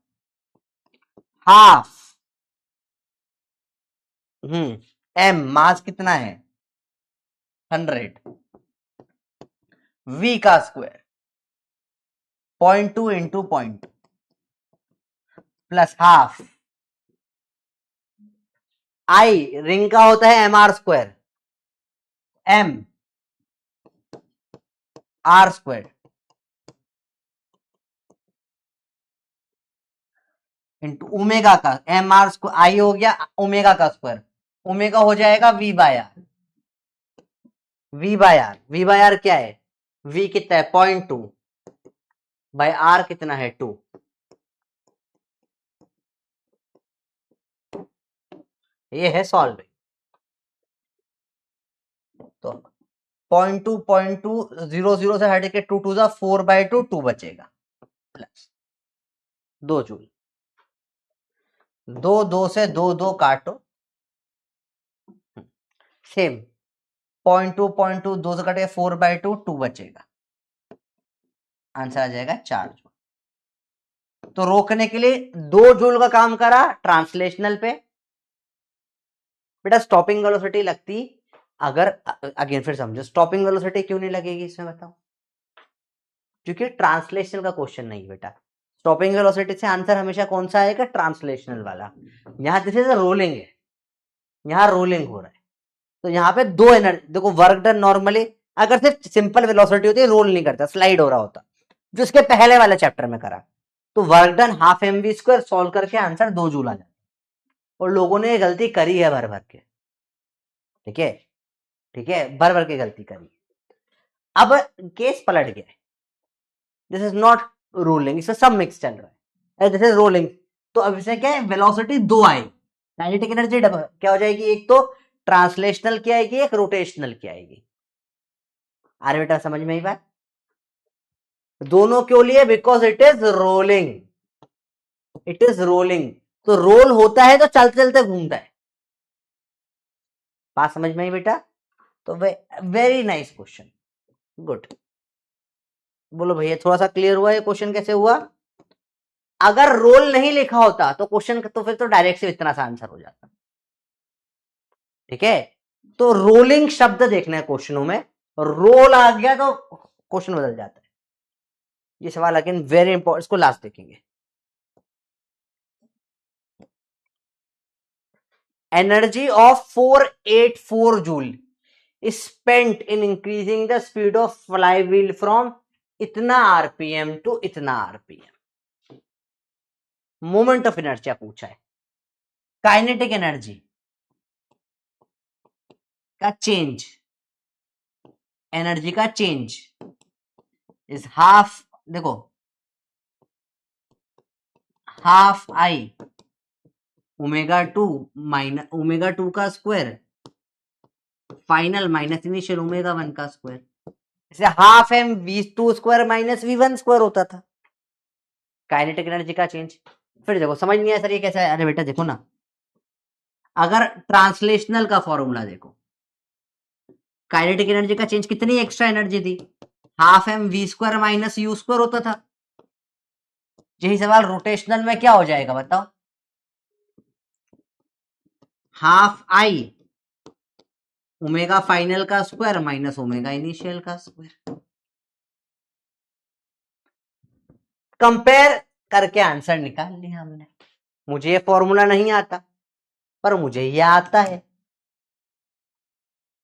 half M, mass कितना है 100, वी का square 0.2 into 0.2 plus half I, ring का होता है M R square, M R square into omega का, एम आर स्क्वायर आई हो गया ओमेगा का स्क्वायर, ओमेगा हो जाएगा V by R, V by R, V by R क्या है, वी कितना है 0.2 बाय आर कितना है 2, ये है सॉल्व। तो 0.2 जीरो जीरो से हट के 2 4/2, 2 बचेगा प्लस 2 जूल, 2 से 2 काटो, सेम 0.2 2 से कटे 4/2, 2 बचेगा, आंसर आ जाएगा 4 जूल। तो रोकने के लिए 2 जूल का काम करा ट्रांसलेशनल पे। बेटा स्टॉपिंग वेलोसिटी लगती, अगर अगेन फिर समझो स्टॉपिंग वेलोसिटी क्यों नहीं लगेगी इसमें बताओ, क्योंकि ट्रांसलेशनल का क्वेश्चन नहीं बेटा, स्टॉपिंग वेलोसिटी से आंसर हमेशा कौन सा आएगा, ट्रांसलेशनल वाला। यहां दिस इज रोलिंग है, यहां रोलिंग हो रहा है, तो यहाँ पे दो एनर्जी, देखो वर्क डन नॉर्मली, अगर सिर्फ सिंपल वेलोसिटी होती रोल नहीं करता, स्लाइड हो रहा होता, जो इसके पहले वाले चैप्टर में करा, तो work done half M V square, solve करके आंसर 2 जूल आ जाता, और लोगों ने ये गलती करी है भर भर के, ठीक है, ठीक है, भर भर के गलती करी। अब केस पलट गया, दिस इज नॉट रोलिंग, इसमें सब मिक्स चल रहा है, दिस इज रोलिंग, तो अब इसमें क्या है, वेलोसिटी 2 आएगी, काइनेटिक एनर्जी डबल क्या हो जाएगी, एक तो ट्रांसलेशनल की आएगी, एक रोटेशनल की आएगी। अरे बेटा समझ में ही बात, दोनों क्यों लिए, because it is rolling, it is rolling, तो रोल होता है तो चलते चलते घूमता है, बात समझ में ही बेटा। तो वेरी नाइस क्वेश्चन, गुड। बोलो भैया थोड़ा सा क्लियर हुआ ये क्वेश्चन कैसे हुआ? अगर रोल नहीं लिखा होता तो क्वेश्चन तो फिर तो डायरेक्ट से इतना सा आंसर हो जाता। ठीक है, तो रोलिंग शब्द देखना है क्वेश्चनों में, रोल आ गया तो क्वेश्चन बदल जाता है। ये सवाल अगेन वेरी इंपॉर्टेंट, इसको लास्ट देखेंगे। Energy of 484 joule is spent in increasing the speed of flywheel from इतना आरपीएम टू इतना आरपीएम। मोमेंट ऑफ इनर्शिया पूछा है, काइनेटिक एनर्जी का चेंज, एनर्जी का चेंज इज हाफ, देखो half I omega 2 minus omega 2 का square final minus initial omega 1 का square, इसे half M V 2 square minus V 1 square होता था। काइनेटिक एनर्जी का चेंज, फिर देखो समझ नहीं आया सर ये कैसा है? अरे बेटा देखो ना, अगर ट्रांसलेशनल का फॉर्मूला देखो, काइनेटिक एनर्जी का चेंज कितनी एक्स्ट्रा एनर्जी थी? Half M V square minus U square होता था। यही सवाल रोटेशनल में क्या हो जाएगा बताओ? हाफ आई ओमेगा फाइनल का स्क्वायर माइनस ओमेगा इनिशियल का स्क्वायर। कंपेयर करके आंसर निकाल लिया हमने। मुझे ये फॉर्मूला नहीं आता, पर मुझे ये आता है।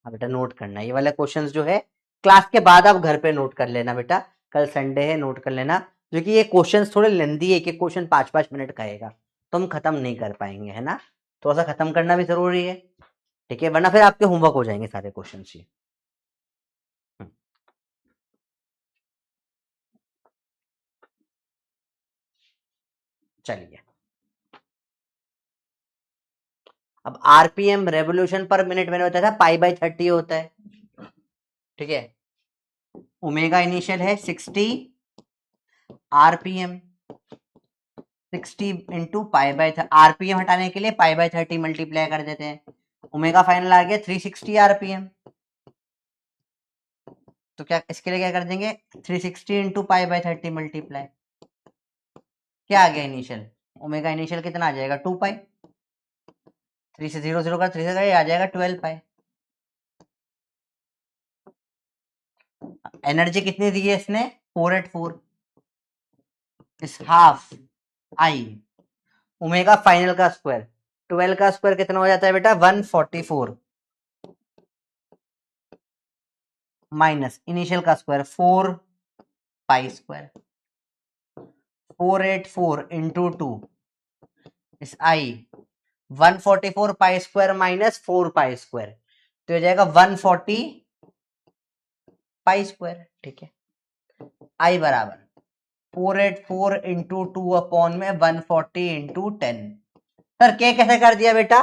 अब बेटा नोट करना, ये वाले क्वेश्चंस जो है क्लास के बाद आप घर पे नोट कर लेना बेटा, कल संडे है, नोट कर लेना, क्योंकि ये क्वेश्चंस थोड़े लेंदी है, कि क्वेश्चन 5-5 मिनट का आएगा तो हम खत्म नहीं कर पाएंगे, है ना? थोड़ा सा खत्म करना भी जरूरी है, ठीक है, वरना फिर आपके होमवर्क हो जाएंगे सारे क्वेश्चन ही। चलिए, अब आरपीएम रेवोल्यूशन पर मिनट मैंने बताया था पाई/30 होता है, ठीक है। ओमेगा इनिशियल है 60 आरपीएम, 60 इंटू पाई/30, आरपीएम हटाने के लिए पाई/30 मल्टीप्लाई कर देते हैं, ओमेगा फाइनल आ गया 360 आरपीएम। तो क्या इसके लिए क्या कर देंगे, 360 इंटू पाई/30 मल्टीप्लाई, क्या आ गया इनिशियल, ओमेगा इनिशियल कितना आ जाएगा 2 पाई, 3 से 0 0 का 3 से आ जाएगा 12 पाई। एनर्जी कितनी दी है इसने, 484, इस हाफ आई ओमेगा फाइनल का स्क्वायर, 12 का स्क्वायर कितना हो जाता है बेटा 144 माइनस इनिशियल का स्क्वायर 4 पाई स्क्वायर, 484 इंटू 2 इस आई 144 pi square minus 4 pi square, तो हो जाएगा 140 पाई स्क्वायर, ठीक है। आई बराबर 484 इंटू 2 अपॉन में 140 इंटू 10। सर क्या कैसे कर दिया बेटा,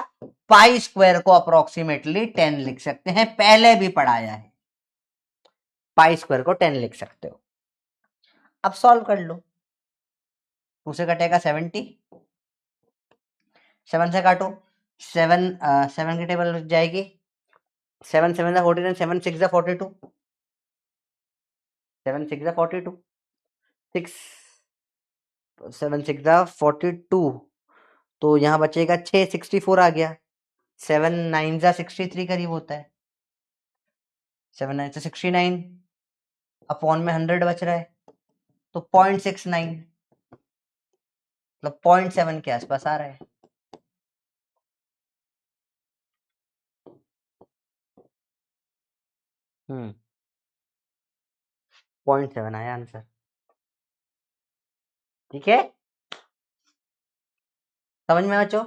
पाई स्क्वायर को अप्रोक्सीमेटली 10 लिख सकते हैं, पहले भी पढ़ाया है, पाई स्क्वायर को 10 लिख सकते हो। अब सॉल्व कर लो, 2 से कटेगा 70, 7 से काटो, 7 की टेबल लग जाएगी, 7 7 49, 7 6 42, 7 6 42, 6 7 6 42, तो यहाँ बचेगा 6, 64 आ गया, 7 9 63 करीब होता है, 7 9 69 अपॉन में 100 बच रहा है, तो 0.69 मतलब 0.7 के आसपास आ रहा है। हम्म 0.7 आया आंसर, ठीक है, समझ में बच्चों?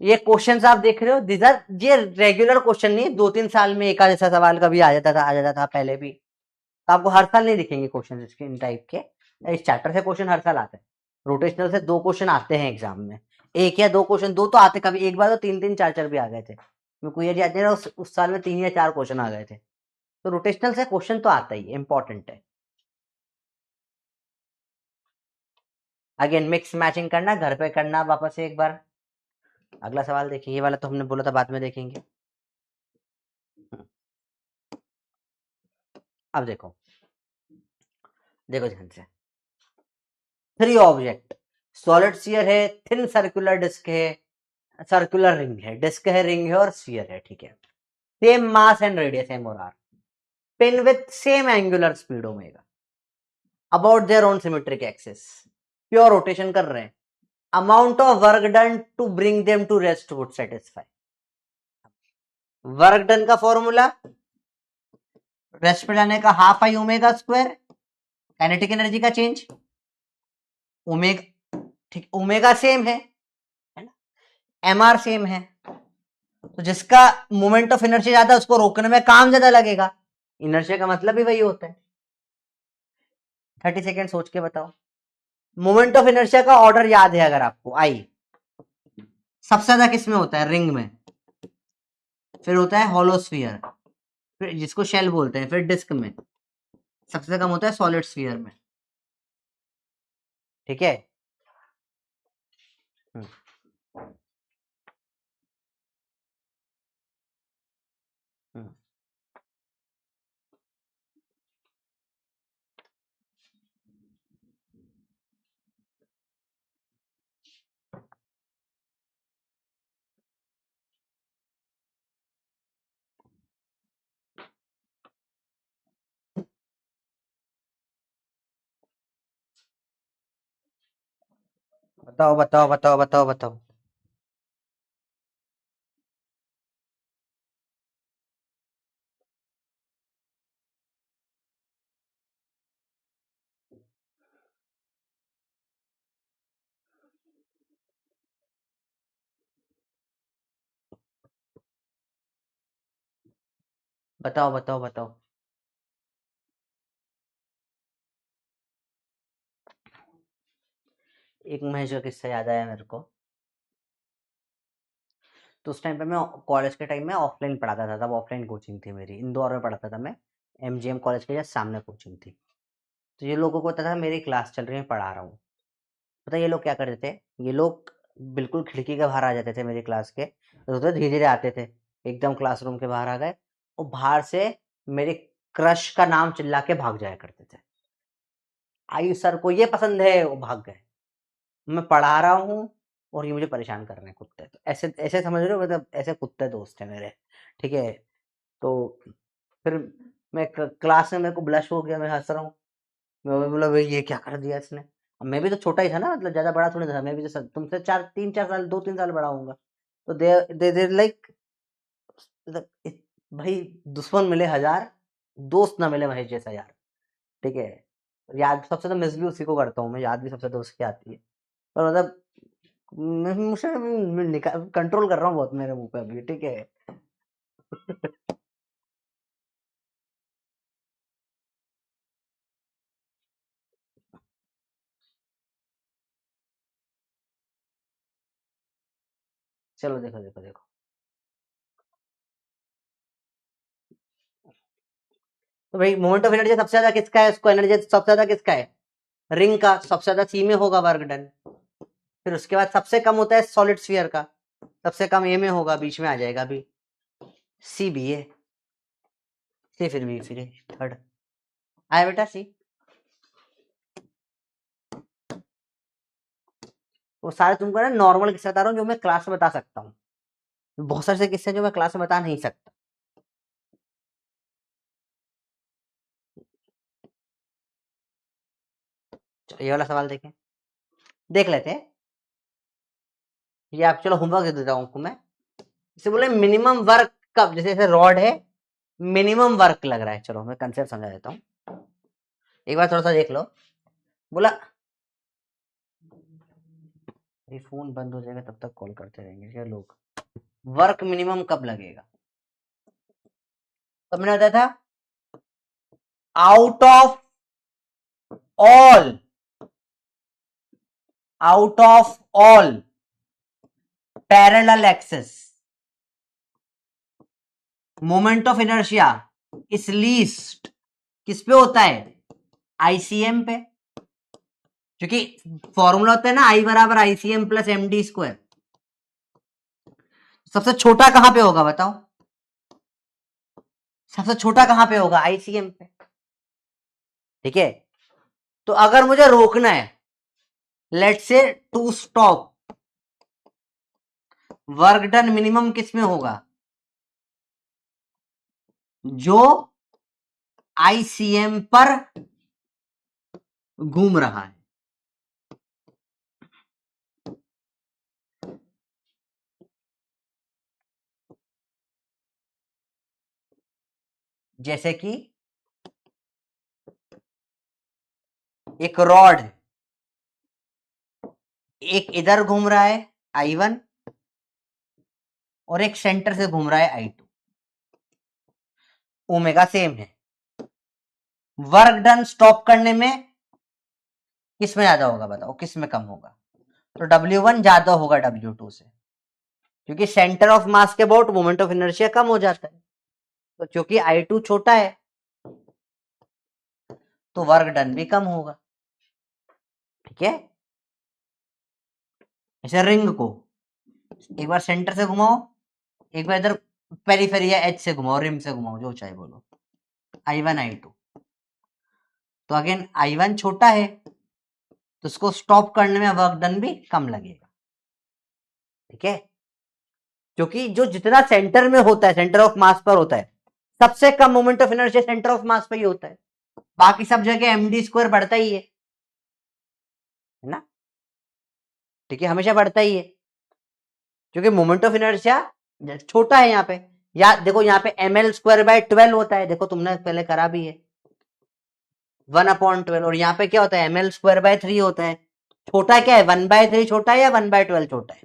ये क्वेश्चंस आप देख रहे हो, दिस आर ये रेगुलर क्वेश्चन नहीं, 2-3 साल में एक आध ऐसा सवाल कभी आ जाता था पहले भी, तो आपको हर साल नहीं दिखेंगे क्वेश्चन इसके इन टाइप के, इस चैप्टर से क्वेश्चन हर साल आते हैं, रोटेशनल से 2 क्वेश्चन आते हैं एग्जाम में, 1 या 2 क्वेश्चन, 2 तो आते, कभी एक बार तो 3-3 4-4 भी आ गए थे, मेरे को ये याद नहीं रहा उस साल में 3 या 4 क्वेश्चन आ गए थे, तो रोटेशनल से क्वेश्चन तो आता ही है, इंपॉर्टेंट है। अगेन मिक्स मैचिंग करना, घर पे करना वापस से एक बार। अगला सवाल देखिए, ये वाला तो हमने बोला था बाद में देखेंगे। अब देखो, देखो ध्यान से, 3 ऑब्जेक्ट, सॉलिड स्फीयर है, थिन सर्कुलर डिस्क है, सर्कुलर रिंग है, डिस्क है, रिंग है और स्फीयर है, ठीक है। Same mass and radius M और R, spin with same angular speed omega, about their own symmetric axis, pure rotation कर रहे हैं, amount of work done to bring them to rest would satisfy. Work done का formula rest पे जाने का half I omega square, kinetic energy का change omega, ठीक, omega same है ना, एमआर सेम है, तो जिसका मोमेंट ऑफ इनर्शिया ज्यादा है उसको रोकने में काम ज्यादा लगेगा, इनर्शिया का मतलब भी वही होता है। 30 सेकेंड सोच के बताओ। मोमेंट ऑफ इनर्शिया का ऑर्डर याद है अगर आपको, आई सबसे ज्यादा किस में होता है, रिंग में, फिर होता है होलोस्फीयर, फिर जिसको शेल बोलते हैं, फिर डिस्क में, सबसे कम होता है सॉलिड स्फीयर में, ठीक है। बताओ बताओ बताओ बताओ बताओ। बताओ बताओ बताओ। एक महेश का किस्सा याद आया मेरे को। तो उस टाइम पे मैं कॉलेज के टाइम में ऑफलाइन पढ़ाता था, तब ऑफलाइन कोचिंग थी मेरी, इंदौर में पढ़ाता था मैं, एमजीएम कॉलेज के जस्ट सामने कोचिंग थी। तो ये लोगों को पता था मेरी क्लास चल रही है, पढ़ा रहा हूँ। पता ये लोग क्या करते थे, ये लोग बिल्कुल खिड़की के बाहर आ जाते थे मेरी क्लास के, तो धीरे धीरे आते थे, एकदम क्लासरूम के बाहर आ गए, और बाहर से मेरे क्रश का नाम चिल्ला के भाग जाया करते थे, आयु सर को ये पसंद है, वो भाग गए। मैं पढ़ा रहा हूँ और ये मुझे परेशान कर रहे हैं कुत्ते, तो ऐसे ऐसे समझ रहे हो, मतलब ऐसे कुत्ते दोस्त है मेरे, ठीक है। तो फिर मैं क्लास में, मेरे को ब्लश हो गया, मैं हंस रहा हूँ, मैं बोला भाई ये क्या कर दिया इसने। अब मैं भी तो छोटा ही था ना, मतलब ज्यादा बड़ा थोड़ी था, मैं भी तो तुमसे 4 3 4 साल 2 3 साल बड़ा होऊंगा। तो दे लाइक, भाई दुश्मन मिले 1000, दोस्त ना मिले महेश जैसा यार, ठीक है। याद सबसे तो मिस भी उसी को करता हूँ मैं, याद भी सबसे तो उसकी आती है, पर मतलब मुझे कंट्रोल कर रहा हूँ बहुत मेरे मुंह पे अभी, ठीक है। चलो देखो देखो देखो, तो भाई मोमेंट ऑफ एनर्जी सबसे ज्यादा किसका है, उसको एनर्जी सबसे ज्यादा किसका है, रिंग का, सबसे ज्यादा सी में होगा वर्क डन। फिर उसके बाद सबसे कम होता है सॉलिड स्फीयर का, सबसे कम ए में होगा, बीच में आ जाएगा अभी सी बी है, सी फिर बी फिर थर्ड आया बेटा सी। वो सारे तुमको ना नॉर्मल किस्से बता रहा हूँ जो मैं क्लास में बता सकता हूँ, बहुत सारे किस्से जो मैं क्लास में बता नहीं सकता। ये वाला सवाल देखें, देख लेते हैं। ये आप चलो होमवर्क दे देता हूँ आपको मैं। इसे बोले मिनिमम वर्क कब, जैसे जैसे रॉड है, मिनिमम वर्क लग रहा है, चलो मैं कंसेप्ट समझा देता हूँ, एक बार थोड़ा सा देख लो। बोला ये फोन बंद हो जाएगा तब तक कॉल करते रहेंगे क्या लोग, वर्क मिनिमम कब लगेगा, तब मैंने बताया था out of all, out of all parallel axis moment of inertia इस लीस्ट किस पे होता है, आईसीएम पे, क्योंकि फॉर्मूला होता है ना आई बराबर आईसीएम प्लस एमडी स्क्वायर। सबसे छोटा कहां पे होगा बताओ, सबसे छोटा कहां पे होगा, आईसीएम पे, ठीक है। तो अगर मुझे रोकना है, let's say to stop, work done minimum किस में होगा, जो आईसीएम पर घूम रहा है। जैसे कि एक रॉड है, एक इधर घूम रहा है I1 और एक सेंटर से घूम रहा है I2, ओमेगा सेम है। वर्क डन स्टॉप करने में किस में ज्यादा होगा बताओ, किस में कम होगा? तो W1 ज्यादा होगा W2 से, क्योंकि सेंटर ऑफ मास के अबाउट मोमेंट ऑफ इनर्शिया कम हो जाता है। तो क्योंकि I2 छोटा है तो वर्क डन भी कम होगा। ठीक है, ऐसे रिंग को एक बार सेंटर से घुमाओ, एक बार इधर पेरिफेरी या एज से घुमाओ, रिम से घुमाओ, जो चाहे बोलो, I1 I2। तो अगेन I1 छोटा है तो उसको स्टॉप करने में वर्क डन भी कम लगेगा। ठीक है, क्योंकि जो जितना सेंटर में होता है, सेंटर ऑफ मास पर होता है, सबसे कम moment of inertia centre of mass पर ही होता है। बाकी सब जगह md² बढ़ता ही है ना। ठीक है, हमेशा बढ़ता ही है, क्योंकि मोमेंट ऑफ इनर्शिया छोटा है यहाँ पे। या देखो यहाँ पे ml²/12 होता है, देखो तुमने पहले करा भी है 1/12, और यहाँ पे क्या होता है ml²/3 होता है। छोटा क्या है, 1/3 छोटा है या 1/12 छोटा है?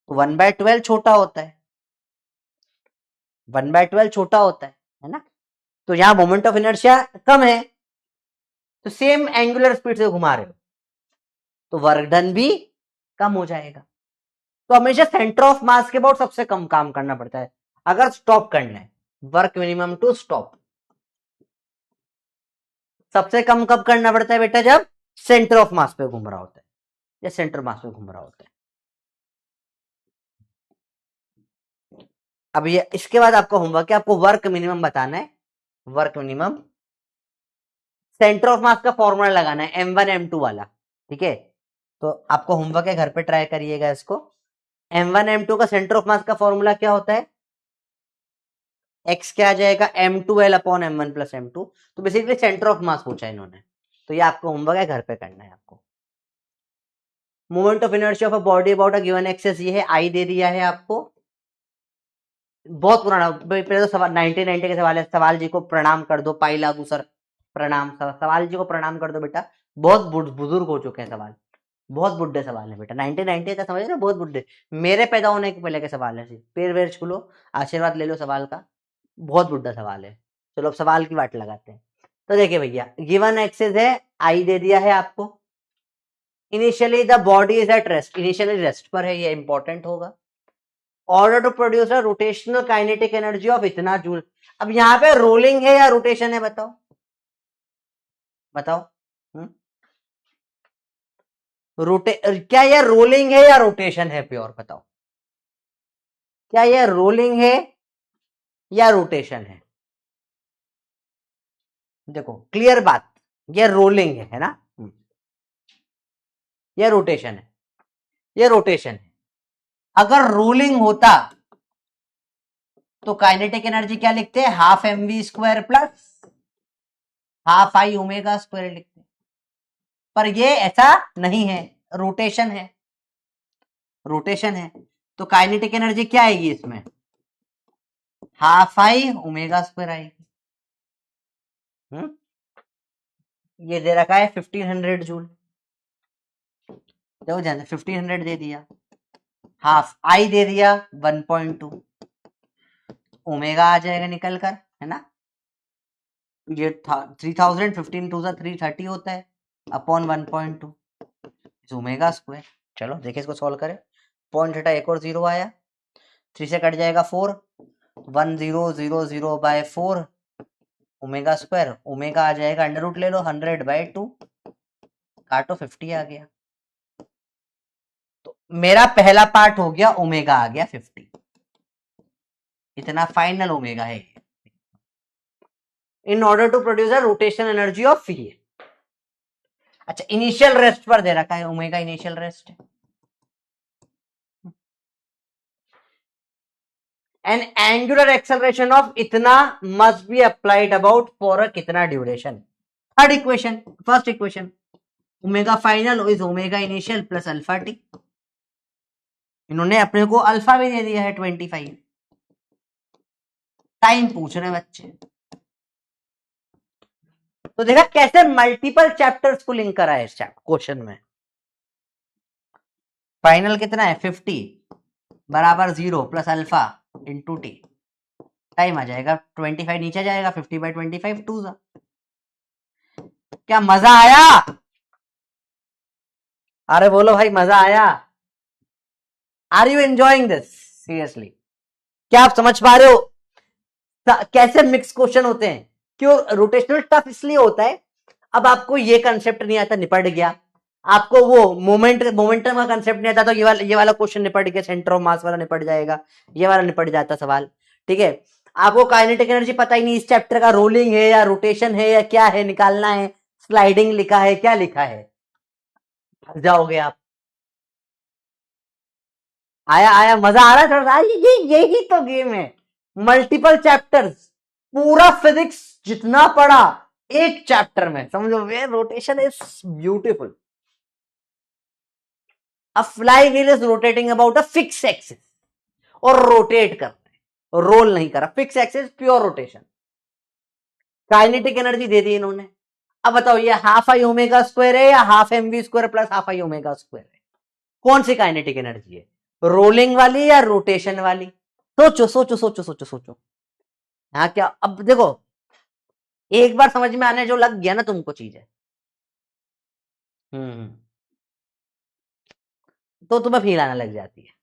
तो 1/12 छोटा होता है, 1/12 छोटा होता है ना। तो यहाँ मोमेंट ऑफ इनर्शिया कम है, तो सेम एंगुलर स्पीड से घुमा रहे हो तो वर्क डन भी कम हो जाएगा। तो हमेशा सेंटर ऑफ मास के अबाउट सबसे कम काम करना पड़ता है अगर स्टॉप करना है। वर्क मिनिमम टू स्टॉप सबसे कम कब करना पड़ता है बेटा, जब सेंटर ऑफ मास पे घूम रहा होता है या सेंटर मास पे घूम रहा होता है। अब ये इसके बाद आपका होमवर्क है, आपको वर्क मिनिमम बताना है। वर्क मिनिमम सेंटर ऑफ मास का फॉर्मूला लगाना है, M1 M2 वाला। ठीक है, तो आपको होमवर्क है, घर पे ट्राई करिएगा इसको। M1 M2 का सेंटर ऑफ मास का फॉर्मूला क्या होता है, x क्या आ जाएगा M2L/M1 + M2। तो बेसिकली सेंटर ऑफ मास पूछा है इन्होंने, तो ये आपको होमवर्क है, घर पे करना है आपको। Moment of inertia of a body about a given axis, ये है I दे दिया है आपको। बहुत पुराना, पहले तो सवाल 1990 के सवाल है। सवाल जी को प्रणाम कर दो, पाई लागू सर प्रणाम, सवाल जी को प्रणाम कर दो बेटा, बहुत बुजुर्ग हो चुके हैं सवाल, बहुत बुड्ढे सवाल है बेटा। 1990 का समझ रहे, बहुत बुड्ढे, मेरे पैदा होने के पहले के सवाल है। पैर वेर छू लो, आशीर्वाद ले लो सवाल का, बहुत बुड्ढा सवाल है। चलो अब सवाल की बात लगाते हैं। तो देखिए भैया, गिवन एक्सेस है, आई दे दिया है आपको। Initially the body is at rest, initially rest पर है, ये इंपॉर्टेंट होगा। Order to produce a rotational kinetic energy of इतना जूल। अब यहाँ पे रोलिंग है या रोटेशन है बताओ, बताओ। क्या यह रोलिंग है या रोटेशन है, प्योर बताओ, क्या यह रोलिंग है या रोटेशन है? देखो क्लियर बात, यह रोलिंग है ना, यह रोटेशन है, यह रोटेशन है। अगर रोलिंग होता तो काइनेटिक एनर्जी क्या लिखते हैं, ½ mv² प्लस ½ I⍵² लिखते हैं। पर ये ऐसा नहीं है, रोटेशन है, रोटेशन है। तो काइनेटिक एनर्जी क्या आएगी इसमें, ½ I⍵² आएगी। ये दे रखा है 1500 जूल, देखो 1500 दे दिया, हाफ आई दे दिया 1.2, ओमेगा आ जाएगा निकल कर, है ना। ये 3000, 15 2 330 होता है अपॉन 1.2 ओमेगा²। चलो देखिए इसको सॉल्व करें, पॉइंट हटा एक और 0 आया, 3 से कट जाएगा 4, 1000/4 ओमेगा², ओमेगा आ जाएगा अंडर रूट ले लो 100/2, काटो 50 आ गया। तो मेरा पहला पार्ट हो गया, ओमेगा आ गया 50, इतना फाइनल ओमेगा है in order to produce a rotation energy of ये। अच्छा इनिशियल रेस्ट पर दे रखा है, ओमेगा इनिशियल रेस्ट है। एन एंगुलर एक्सेलरेशन ऑफ इतना must be applied about for a कितना duration. Third equation, first equation omega final is omega initial plus alpha T. इन्होंने अपने को अल्फा भी दे दिया है 25। टाइम पूछ रहे बच्चे। तो देखा कैसे मल्टीपल चैप्टर्स को लिंक करा है इस क्वेश्चन में। फाइनल कितना है 50 बराबर 0 plus alpha into T. Time आ जाएगा 25 नीचे जाएगा 50/25 2 सा। क्या मजा आया? अरे बोलो भाई मजा आया? Are you enjoying this seriously? क्या आप समझ पा रहे हो कैसे मिक्स क्वेश्चन होते हैं? क्यों रोटेशनल टफ इसलिए होता है, अब आपको ये कंसेप्ट नहीं आता निपट गया, आपको वो मोमेंटम का कंसेप्ट नहीं आता तो ये वाला क्वेश्चन निपट गया, सेंटर ऑफ मास वाला निपट जाएगा, ये वाला निपट जाता सवाल। ठीक है, आपको काइनेटिक एनर्जी पता ही नहीं इस चैप्टर का, रोलिंग है या रोटेशन है या क्या है निकालना है, स्लाइडिंग लिखा है क्या लिखा है, फंस जाओगे आप। आया आया मजा आ रहा है थोड़ा? यही तो गेम है, मल्टीपल चैप्टर्स, पूरा फिजिक्स जितना पढ़ा एक चैप्टर में, समझो वे rotation is beautiful. A flywheel is rotating about a fixed axis और रोटेट कर रहा है, रोल नहीं कर रहा, fix axis pure rotation. Kinetic energy दे दी इन्होंने। अब बताओ ये हाफ आई ओमेगा स्क्वायर है या half M V square plus half I omega square है? कौन सी काइनेटिक एनर्जी है, रोलिंग वाली या रोटेशन वाली? सोचो सोचो सोचो सोचो सोचो। हाँ क्या अब देखो, एक बार समझ में आने जो लग गया ना तुमको चीज है, तो तुम्हें फील आने लग जाती है।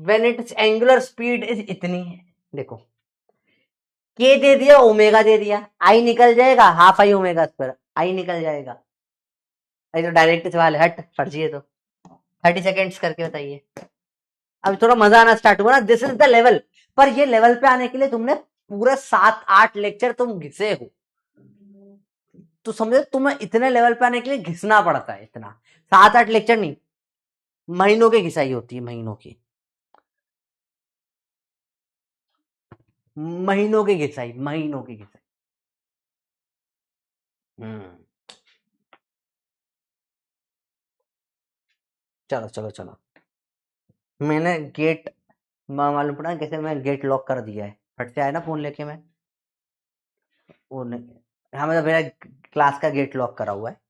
When it's angular speed is इतनी है, देखो के दे दिया ओमेगा दे दिया, आई निकल जाएगा हाफ आई ओमेगा स्क्वायर, आई निकल जाएगा। आई तो डायरेक्ट सवाल है, हट फर्जी है तो 30 सेकेंड्स करके बताइए। अब थोड़ा मजा आना स्टार्ट हुआ ना, दिस इज द लेवल। पर ये लेवल पे आने के लिए तुमने पूरे 7-8 लेक्चर तुम घिसे हो, तो समझो तुम्हें इतने लेवल पे आने के लिए घिसना पड़ता है, इतना 7-8 लेक्चर नहीं, महीनों की घिसाई होती है, महीनों की, महीनों की घिसाई, महीनों की घिसाई। चलो चलो चलो, मैंने गेट मालूम पड़ा कैसे, मैं गेट लॉक कर दिया है, फट से आया ना फोन लेके मैं, वो नहीं, हाँ मतलब मेरा क्लास का गेट लॉक करा हुआ है,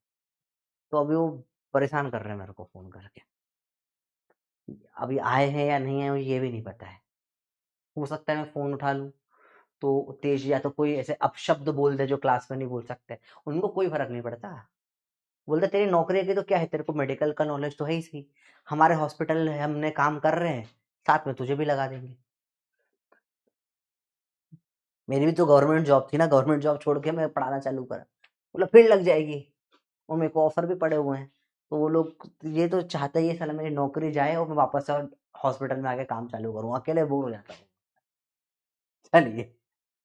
तो अभी वो परेशान कर रहे हैं मेरे को फोन करके। अभी आए हैं या नहीं है ये भी नहीं पता है, हो सकता है मैं फोन उठा लूं तो तेज, या तो कोई ऐसे अपशब्द बोल दे जो क्लास में नहीं बोल सकते, उनको कोई फर्क नहीं पड़ता, बोलते तेरी नौकरी की तो क्या है, तेरे को मेडिकल का नॉलेज तो है ही सही, हमारे हॉस्पिटल हमने काम कर रहे हैं, साथ में तुझे भी लगा देंगे। मेरी भी तो गवर्नमेंट जॉब थी ना, गवर्नमेंट जॉब छोड़ के मैं पढ़ाना चालू करा, बोला फिर लग जाएगी, और मेरे को ऑफर भी पड़े हुए हैं, तो वो लोग ये तो चाहते ही है साला मेरी नौकरी जाए और मैं वापस से हॉस्पिटल में आके काम चालू करूँ, अकेले बोर हो जाता हूँ। चलिए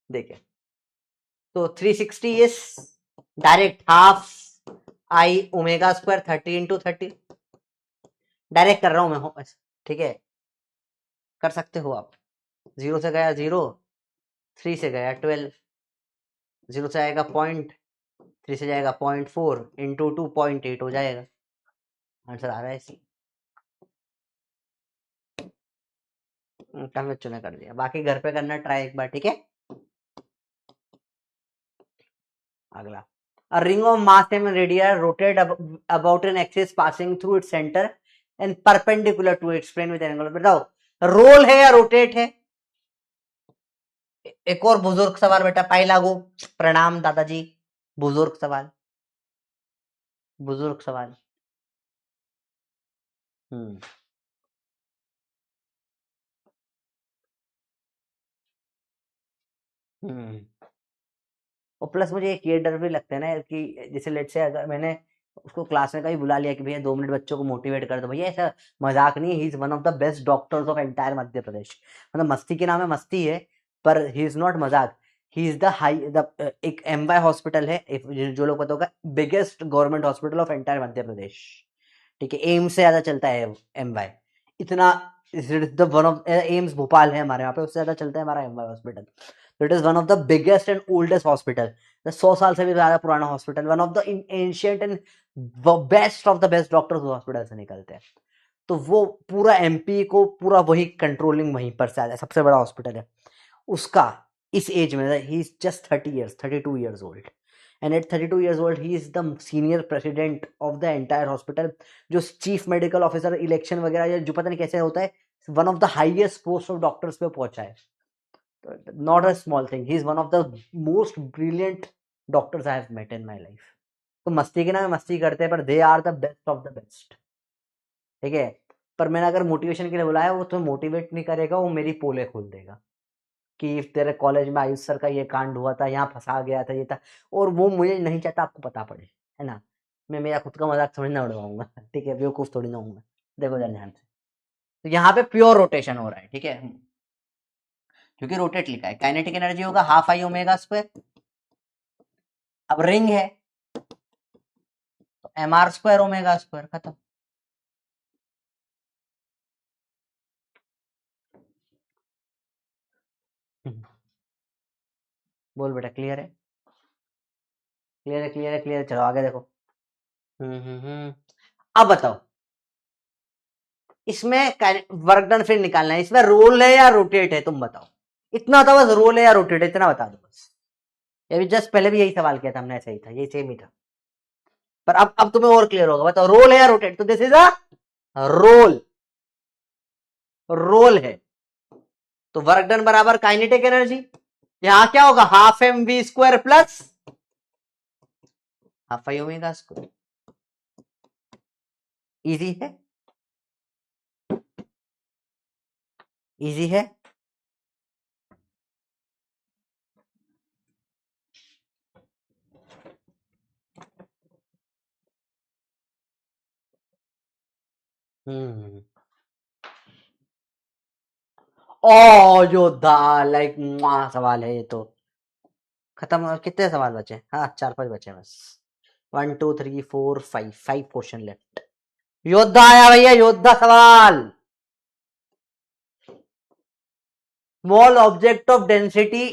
देखें, तो 360 is direct half I omega square 30 × 30, direct कर रहा हूं मैं, ठीक है कर सकते हो आप। 0 से गया 0, 3 से गया 12, 0 से आएगा 0.3 से जाएगा 0.4 इंटू 2 0.8 हो जाएगा, आंसर आ रहा है इसी। बच्चों ने कर दिया, बाकी घर पे करना ट्राई एक बार, ठीक है। अगला, a ring of mass m and radii rotate about an axis passing through its center and perpendicular to its plane with an angle, बताओ रोल है या रोटेट है? एक और बुजुर्ग सवाल बेटा, पाई लागू, प्रणाम दादाजी, बुजुर्ग सवाल, बुजुर्ग सवाल। और प्लस मुझे एक ये डर भी लगता है ना कि जैसे लेट से अगर मैंने उसको क्लास में कभी बुला लिया कि भैया 2 मिनट बच्चों को मोटिवेट कर दो, भैया ऐसा मजाक नहीं है, he is one of the best doctors of entire Madhya Pradesh, मतलब मस्ती के नाम है मस्ती है, पर ही इज नॉट मजाक। ही इज द हाई एक एमवाई हॉस्पिटल है, जो लोग पता होगा, biggest government hospital of entire Madhya Pradesh, ठीक है। एम्स से ज्यादा चलता है एमवाई, इतना the one of AIIMS Bhopal है हमारे यहाँ पे, उससे ज्यादा चलता है हमारा एमवाई हॉस्पिटल। तो it is one of the biggest and oldest hospital, 100 साल से भी ज्यादा पुराना hospital, one of the ancient and best of the best doctors hospital से निकलते हैं। तो वो पूरा एमपी को पूरा वही कंट्रोलिंग वहीं पर से आता है, सबसे बड़ा हॉस्पिटल है उसका। इस एज में he is just 32 years old, and at 32 years old he is the senior president of the entire hospital, जो चीफ मेडिकल ऑफिसर इलेक्शन वगैरह जो पता नहीं कैसे होता है, one of the highest post of doctors पे पहुंचा है। Not a small thing, he is one of the most brilliant doctors I have met in my life. तो मस्ती के नाम मस्ती करते हैं, पर they are the best of the best, ठीक है। पर मैंने अगर मोटिवेशन के लिए बुलाया, वो तुम्हें मोटिवेट नहीं करेगा, वो मेरी पोले खोल देगा कि तेरे कॉलेज में आयुष सर का ये कांड हुआ था, यहाँ फंसा गया था, ये था, और वो मुझे नहीं चाहता आपको पता पड़े, है ना। मैं मेरा खुद का मजाक थोड़ी ना उड़वाऊंगा, ठीक है, बेवकूफ थोड़ी ना हूँ मैं। देखो जरा ध्यान से, तो यहाँ पे प्योर रोटेशन हो रहा है, ठीक है, क्योंकि रोटेट लिखा है। काइनेटिक एनर्जी होगा हाफ आई ओमेगा स्क्वायर, अब रिंग है तो M R square omega square, खत्म। बोल बेटा, क्लियर है, क्लियर है, क्लियर है, क्लियर है, चलो आगे देखो। अब बताओ, इसमें वर्क डन फिर निकालना है, इसमें रोल है या रोटेट है, तुम बताओ। इतना था बस, रोल है या रोटेट है, इतना बता दो बस। ये भी जस्ट पहले भी यही सवाल किया था हमने, ऐसा ही था, यही सेम ही था। पर अब तुम्हें और क्लियर होगा, बताओ रोल है या रोटेट। तो this is a roll, roll है। तो वर्क डन बराबर काइनेटिक एनर्जी, यहां क्या होगा, half M V square plus half I omega square. Easy है, इजी है। हम्म ओ योद्धा, लाइक सवाल है ये तो। खत्म, कितने सवाल बचे, हाँ 4-5 बचे बस। 1 2 3 4 5 5 क्वेश्चन लेफ्ट। योद्धा आया भैया, योद्धा सवाल। Small object of density,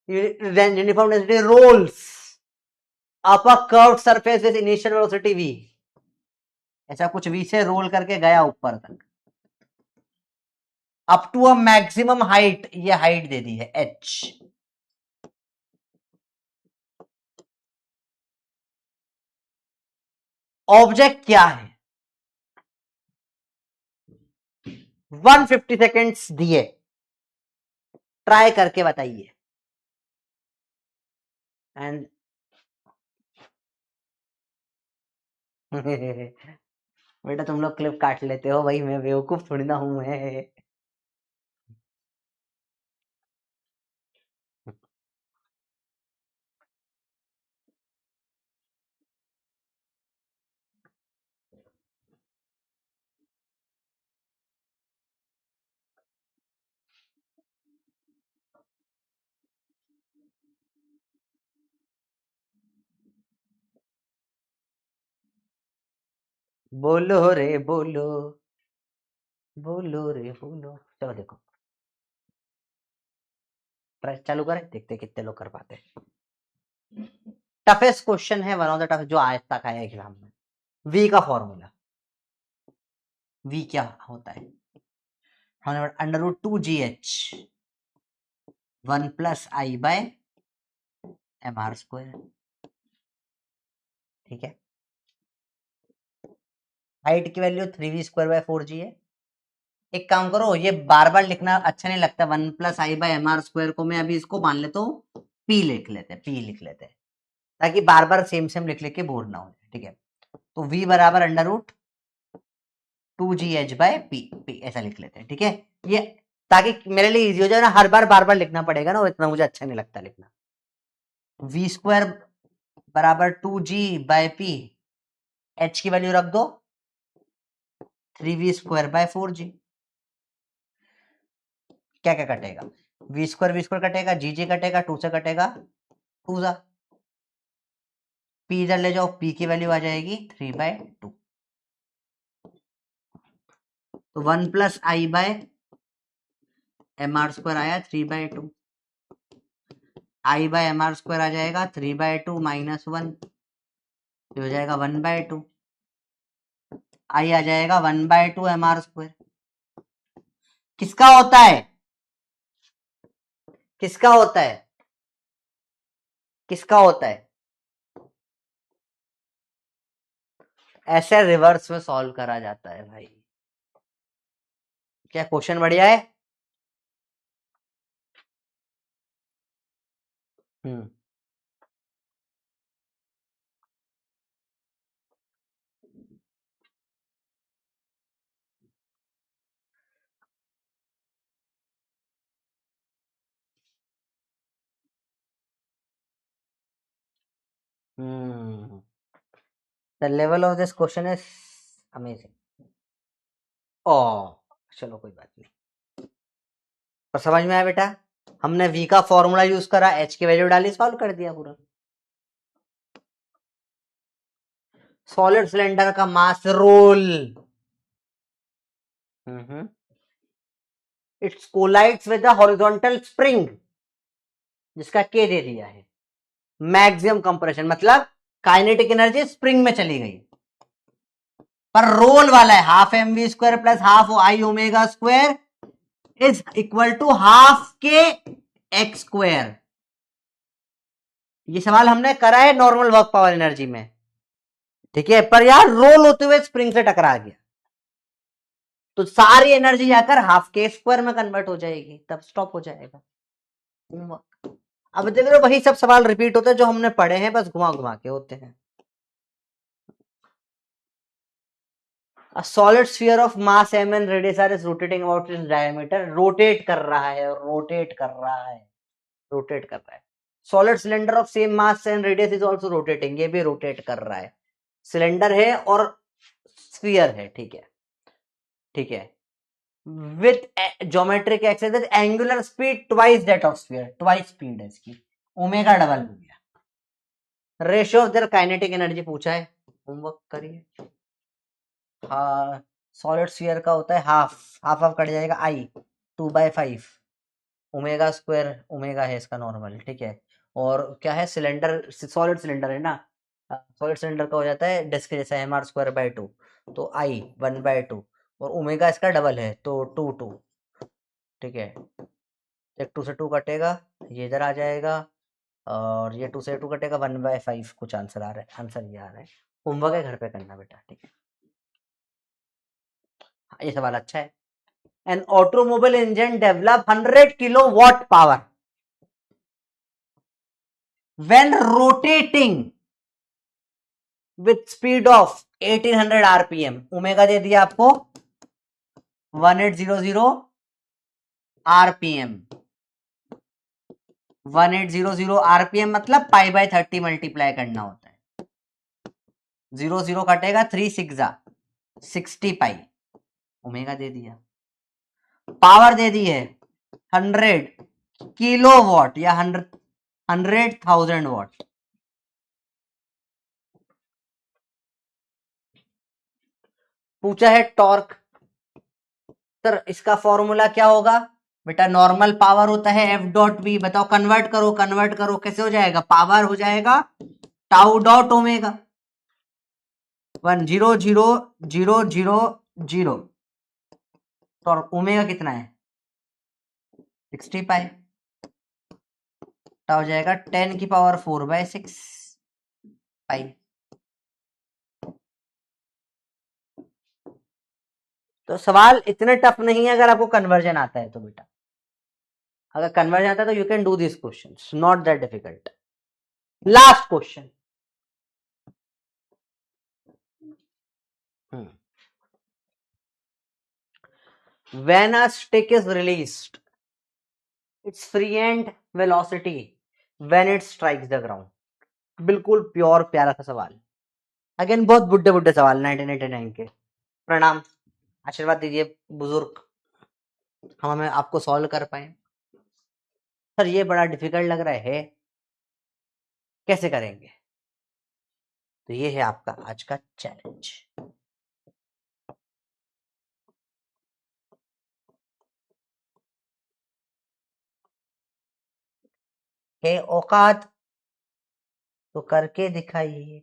uniform density rolls up a curved surface with initial velocity v, ऐसा कुछ v से रोल करके गया ऊपर तक, up to a maximum height, ये हाइट दे दी है h। ऑब्जेक्ट क्या है, 150 सेकेंड्स दिए, ट्राई करके बताइए। एंड बेटा तुम लोग क्लिप काट लेते हो भाई, मैं बेवकूफ थोड़ी ना हूं मैं। बोलो रे बोलो, बोलो रे बोलो। चलो देखो, ट्राई चालू करें, देखते कितने लोग कर पाते हैं। टफेस्ट क्वेश्चन है, वन ऑफ द टफेस्ट जो आज तक आया एग्जाम में। वी का फॉर्मूला, वी क्या होता है, अंडर रूट 2gh 1 प्लस आई बाय एम आर स्क्वायर, ठीक है। हाइट की वैल्यू 3v² बाय 4g है। एक काम करो, ये बार बार लिखना अच्छा नहीं लगता, 1 प्लस आई बाय एम आर स्क्वायर को मैं अभी इसको मान लेता हूँ पी, लिख लेते हैं, पी लिख लेते हैं, ताकि बार बार सेम सेम लिख लिख के बोर ना हो जाए, ठीक है। तो v बराबर अंडर रूट 2gh/p ऐसा लिख लेते हैं, ठीक है। ये ताकि मेरे लिए इजी हो जाए ना, हर बार बार लिखना पड़ेगा ना, वो इतना मुझे अच्छा नहीं लगता लिखना। v² बराबर 2g/p, h की वैल्यू रख दो 3v² बाय 4g। क्या क्या कटेगा, वी स्क्वायर कटेगा, जी जी कटेगा, 2 से कटेगा 2 जा, पी इधर ले जाओ, पी की वैल्यू आ जाएगी 3/2। तो 1 प्लस आई बाय एम आर स्क्वायर आया 3/2, आई बाय एम आर स्क्वायर आ जाएगा 3/2 माइनस 1, हो जाएगा 1/2, आई आ जाएगा 1/2 एम आर स्क्वायर। किसका होता है, किसका होता है, किसका होता है? ऐसे रिवर्स में सॉल्व करा जाता है भाई। क्या क्वेश्चन बढ़िया है? Hmm hmm the level of this question is amazing. ओ चलो कोई बात नहीं, पर समझ में आया बेटा? हमने v का फॉर्मूला यूज करा, h की वैल्यू डाली, सॉल्व कर दिया पूरा। सॉलिड सिलेंडर का mass roll, it's collides with the horizontal spring, जिसका k दे दिया है। मैक्सिमम कंप्रेशन मतलब काइनेटिक एनर्जी स्प्रिंग में चली गई, पर रोल वाला है half M V square plus half I omega square is equal to half K X square. ये सवाल हमने करा है नॉर्मल वर्क पावर एनर्जी में, ठीक है, पर यार रोल होते हुए स्प्रिंग से टकरा गया, तो सारी एनर्जी जाकर हाफ के स्क्वायर में कन्वर्ट हो जाएगी, तब स्टॉप हो जाएगा। अब देख रहे हो, वही सब सवाल रिपीट होते हैं जो हमने पढ़े हैं, बस घुमा घुमा के होते हैं। A solid sphere of mass m and radius r is rotating about its diameter, rotate कर रहा है, रोटेट कर रहा है, रोटेट कर रहा है। Solid cylinder of same mass and radius is also rotating, ये भी रोटेट कर रहा है। सिलेंडर है और स्फीयर है, ठीक है, ठीक है, with geometric axis angular speed twice that of sphere, twice speed है इसकी, ओमेगा डबल हो गया। Ratio of their kinetic energy पूछा है, होमवर्क करिए। हाँ, सॉलिड स्फीयर का होता है हाफ, हाफ हाफ कट जाएगा, आई 2/5 ओमेगा स्क्वायर, ओमेगा है इसका नॉर्मल, ठीक है। और क्या है, सिलेंडर, सॉलिड सिलेंडर है ना, सॉलिड सिलेंडर का हो जाता है डिस्क जैसा एम आर स्क्वायर बाय 2, तो आई 1/2 और ओमेगा इसका डबल है तो 2 ठीक है। एक 2 से 2 कटेगा, ये इधर आ जाएगा, और ये 2 से 2 कटेगा, 1/5 कुछ आंसर आ रहा है, आंसर ये आ रहा है। होमवर्क है घर पे करना बेटा, ठीक है। ये सवाल अच्छा है। An automobile engine develop 100 kilowatt power when rotating with speed of 1800 rpm। Omega दे दिया आपको 1800 rpm, 1800 rpm मतलब पाई बाय 30 मल्टीप्लाई करना होता है, 0 कटेगा, 3 6 60 पाई, ओमेगा दे दिया। पावर दे दी है 100 किलोवाट या 100,000 वाट। पूछा है टॉर्क, सर इसका फॉर्मूला क्या होगा बेटा? नॉर्मल पावर होता है एफ डॉट वी, बताओ, कन्वर्ट करो, कन्वर्ट करो, कैसे हो जाएगा? पावर हो जाएगा टाउ डॉट ओमेगा, 100,000 तो ओमेगा कितना है 60 पाई, तो हो जाएगा 10⁴/6 पाई। तो सवाल इतने टफ नहीं है अगर आपको कन्वर्जन आता है तो बेटा, अगर कन्वर्जन आता है तो you can do this question, not that difficult. Last question, when a stick is released its free end velocity when it strikes the ground। बिल्कुल प्योर प्यारा सा सवाल, अगेन बहुत बुड्ढे बुड्ढे सवाल 1989 के। प्रणाम, आशीर्वाद दीजिए बुजुर्ग, हम हमें आपको सॉल्व कर पाए। सर ये बड़ा डिफिकल्ट लग रहा है, कैसे करेंगे? तो ये है आपका आज का चैलेंज। है औकात तो करके दिखाइए।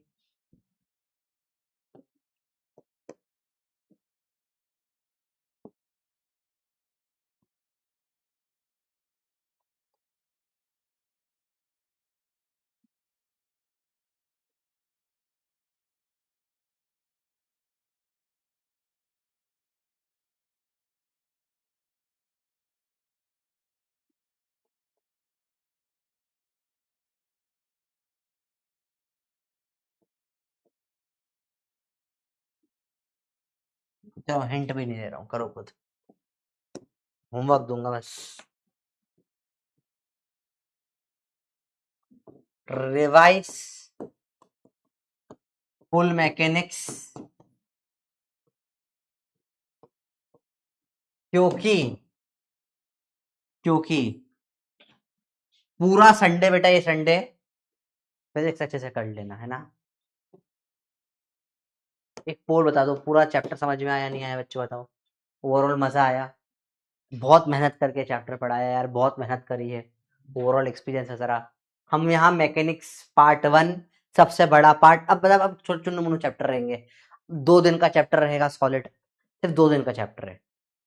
तो हिंट भी नहीं दे रहा हूँ, करो खुद, होमवर्क दूंगा बस। रिवाइज फुल मैकेनिक्स, क्योंकि क्योंकि पूरा संडे बेटा, ये संडे फिजिक्स अच्छे से कर लेना है ना। एक पोल बता दो, पूरा चैप्टर समझ में आया नहीं आया बच्चों, बताओ। ओवरऑल मजा आया? बहुत मेहनत करके चैप्टर पढ़ाया यार, बहुत मेहनत करी है। ओवरऑल एक्सपीरियंस है जरा। हम यहाँ मैकेनिक्स पार्ट 1 सबसे बड़ा पार्ट, अब मतलब अब छोटे चुन्नू मुन्नू चैप्टर रहेंगे। 2 दिन का चैप्टर रहेगा सॉलिड, सिर्फ 2 दिन का चैप्टर है।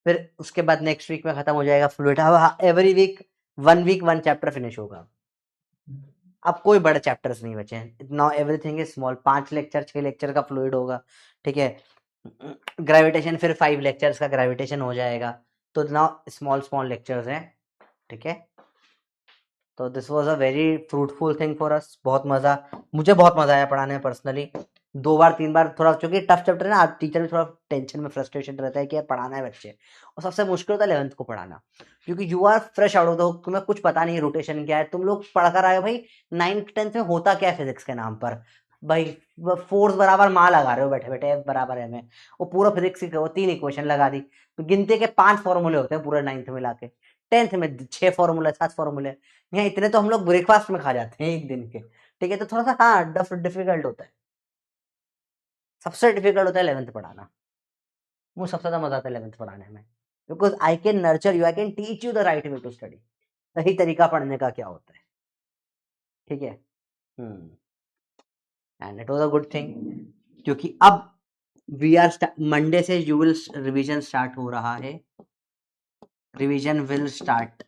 फिर उसके बाद नेक्स्ट वीक में खत्म हो जाएगा fluid. Every week 1 chapter finish होगा। अब कोई बड़े चैप्टर्स नहीं बचे हैं, now everything is small. 5 lecture 6 lecture का फ्लूइड होगा, ठीक है। ग्रेविटेशन फिर 5 लेक्चर्स का ग्रेविटेशन हो जाएगा। तो नाउ स्मॉल स्मॉल लेक्चर्स हैं, ठीक है। तो this was a very fruitful thing for us. मुझे बहुत मजा आया पढ़ाने में पर्सनली। 2 बार 3 बार थोड़ा, क्योंकि टफ चैप्टर है ना, टीचर भी थोड़ा टेंशन में फ्रस्ट्रेशन रहता है कि यार पढ़ाना है बच्चे। और सबसे मुश्किल होता है 11th को पढ़ाना, क्योंकि you are fresh out of the, तुम्हें कुछ पता नहीं है रोटेशन क्या है। तुम लोग पढ़कर आए हो भाई 9th 10th में होता क्या है फिजिक्स के नाम पर, भाई फोर्स बराबर माँ लगा रहे हो बैठे बैठे, F बराबर है में। वो पूरा फिजिक्स की वो 3 इक्वेशन लगा दी। तो गिनती के 5 फॉर्मूले होते हैं पूरे 9th में लाके। 10th में 6 फॉर्मूले 7 फॉर्मूले, यहाँ इतने तो हम लोग ब्रेकफास्ट में खा जाते हैं एक दिन के, ठीक है। तो थोड़ा सा हाँ डिफिकल्ट होता है, सबसे डिफिकल्ट होता है 11th पढ़ाना। मुझे सबसे ज्यादा मजा आता है 11th पढ़ाने में, because I can nurture you, I can teach you the right way to study. सही तरीका पढ़ने का क्या होता है, ठीक है। And it was a good thing, क्योंकि अब वी आर मंडे से यू विल रिविजन स्टार्ट हो रहा है। रिविजन विल स्टार्ट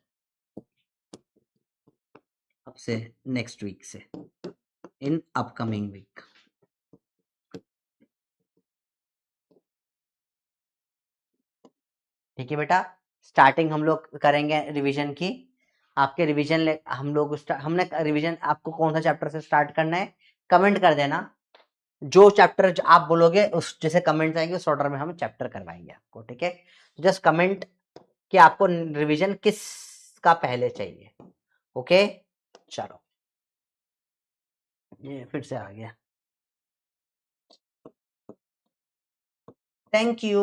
अब से, नेक्स्ट वीक से, इन अपकमिंग वीक। ठीक है बेटा, स्टार्टिंग हम लोग करेंगे रिवीजन की। आपके रिवीजन हमने रिवीजन आपको कौन सा चैप्टर से स्टार्ट करना है, कमेंट कर देना। जो चैप्टर आप बोलोगे उस जैसे कमेंट्स आएंगे उस ऑर्डर में हम चैप्टर करवाएंगे आपको, ठीक है। जस्ट कमेंट कि आपको रिवीजन किस का पहले चाहिए, ओके। चलो, ये फिर से आ गया, थैंक यू।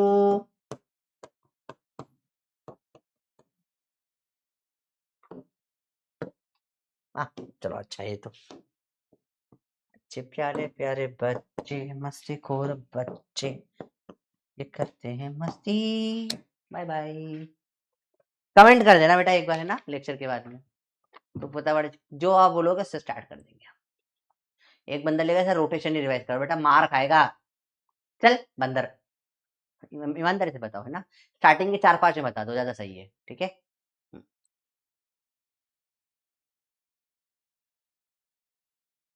चलो अच्छा, ये तो बच्चे प्यारे प्यारे बच्चे, मस्ती खोर बच्चे, ये करते हैं मस्ती। Bye bye. कमेंट कर देना बेटा एक बार, है ना, लेक्चर के बाद में। तो पता पड़े जो आप बोलोगे उससे स्टार्ट कर देंगे। एक बंदर लेगा सर रोटेशन ही रिवाइज करो, बेटा मार खाएगा। चल बंदर, ईमानदारी से बताओ, है ना। स्टार्टिंग के 4-5 में बता दो, ज्यादा सही है, ठीक है।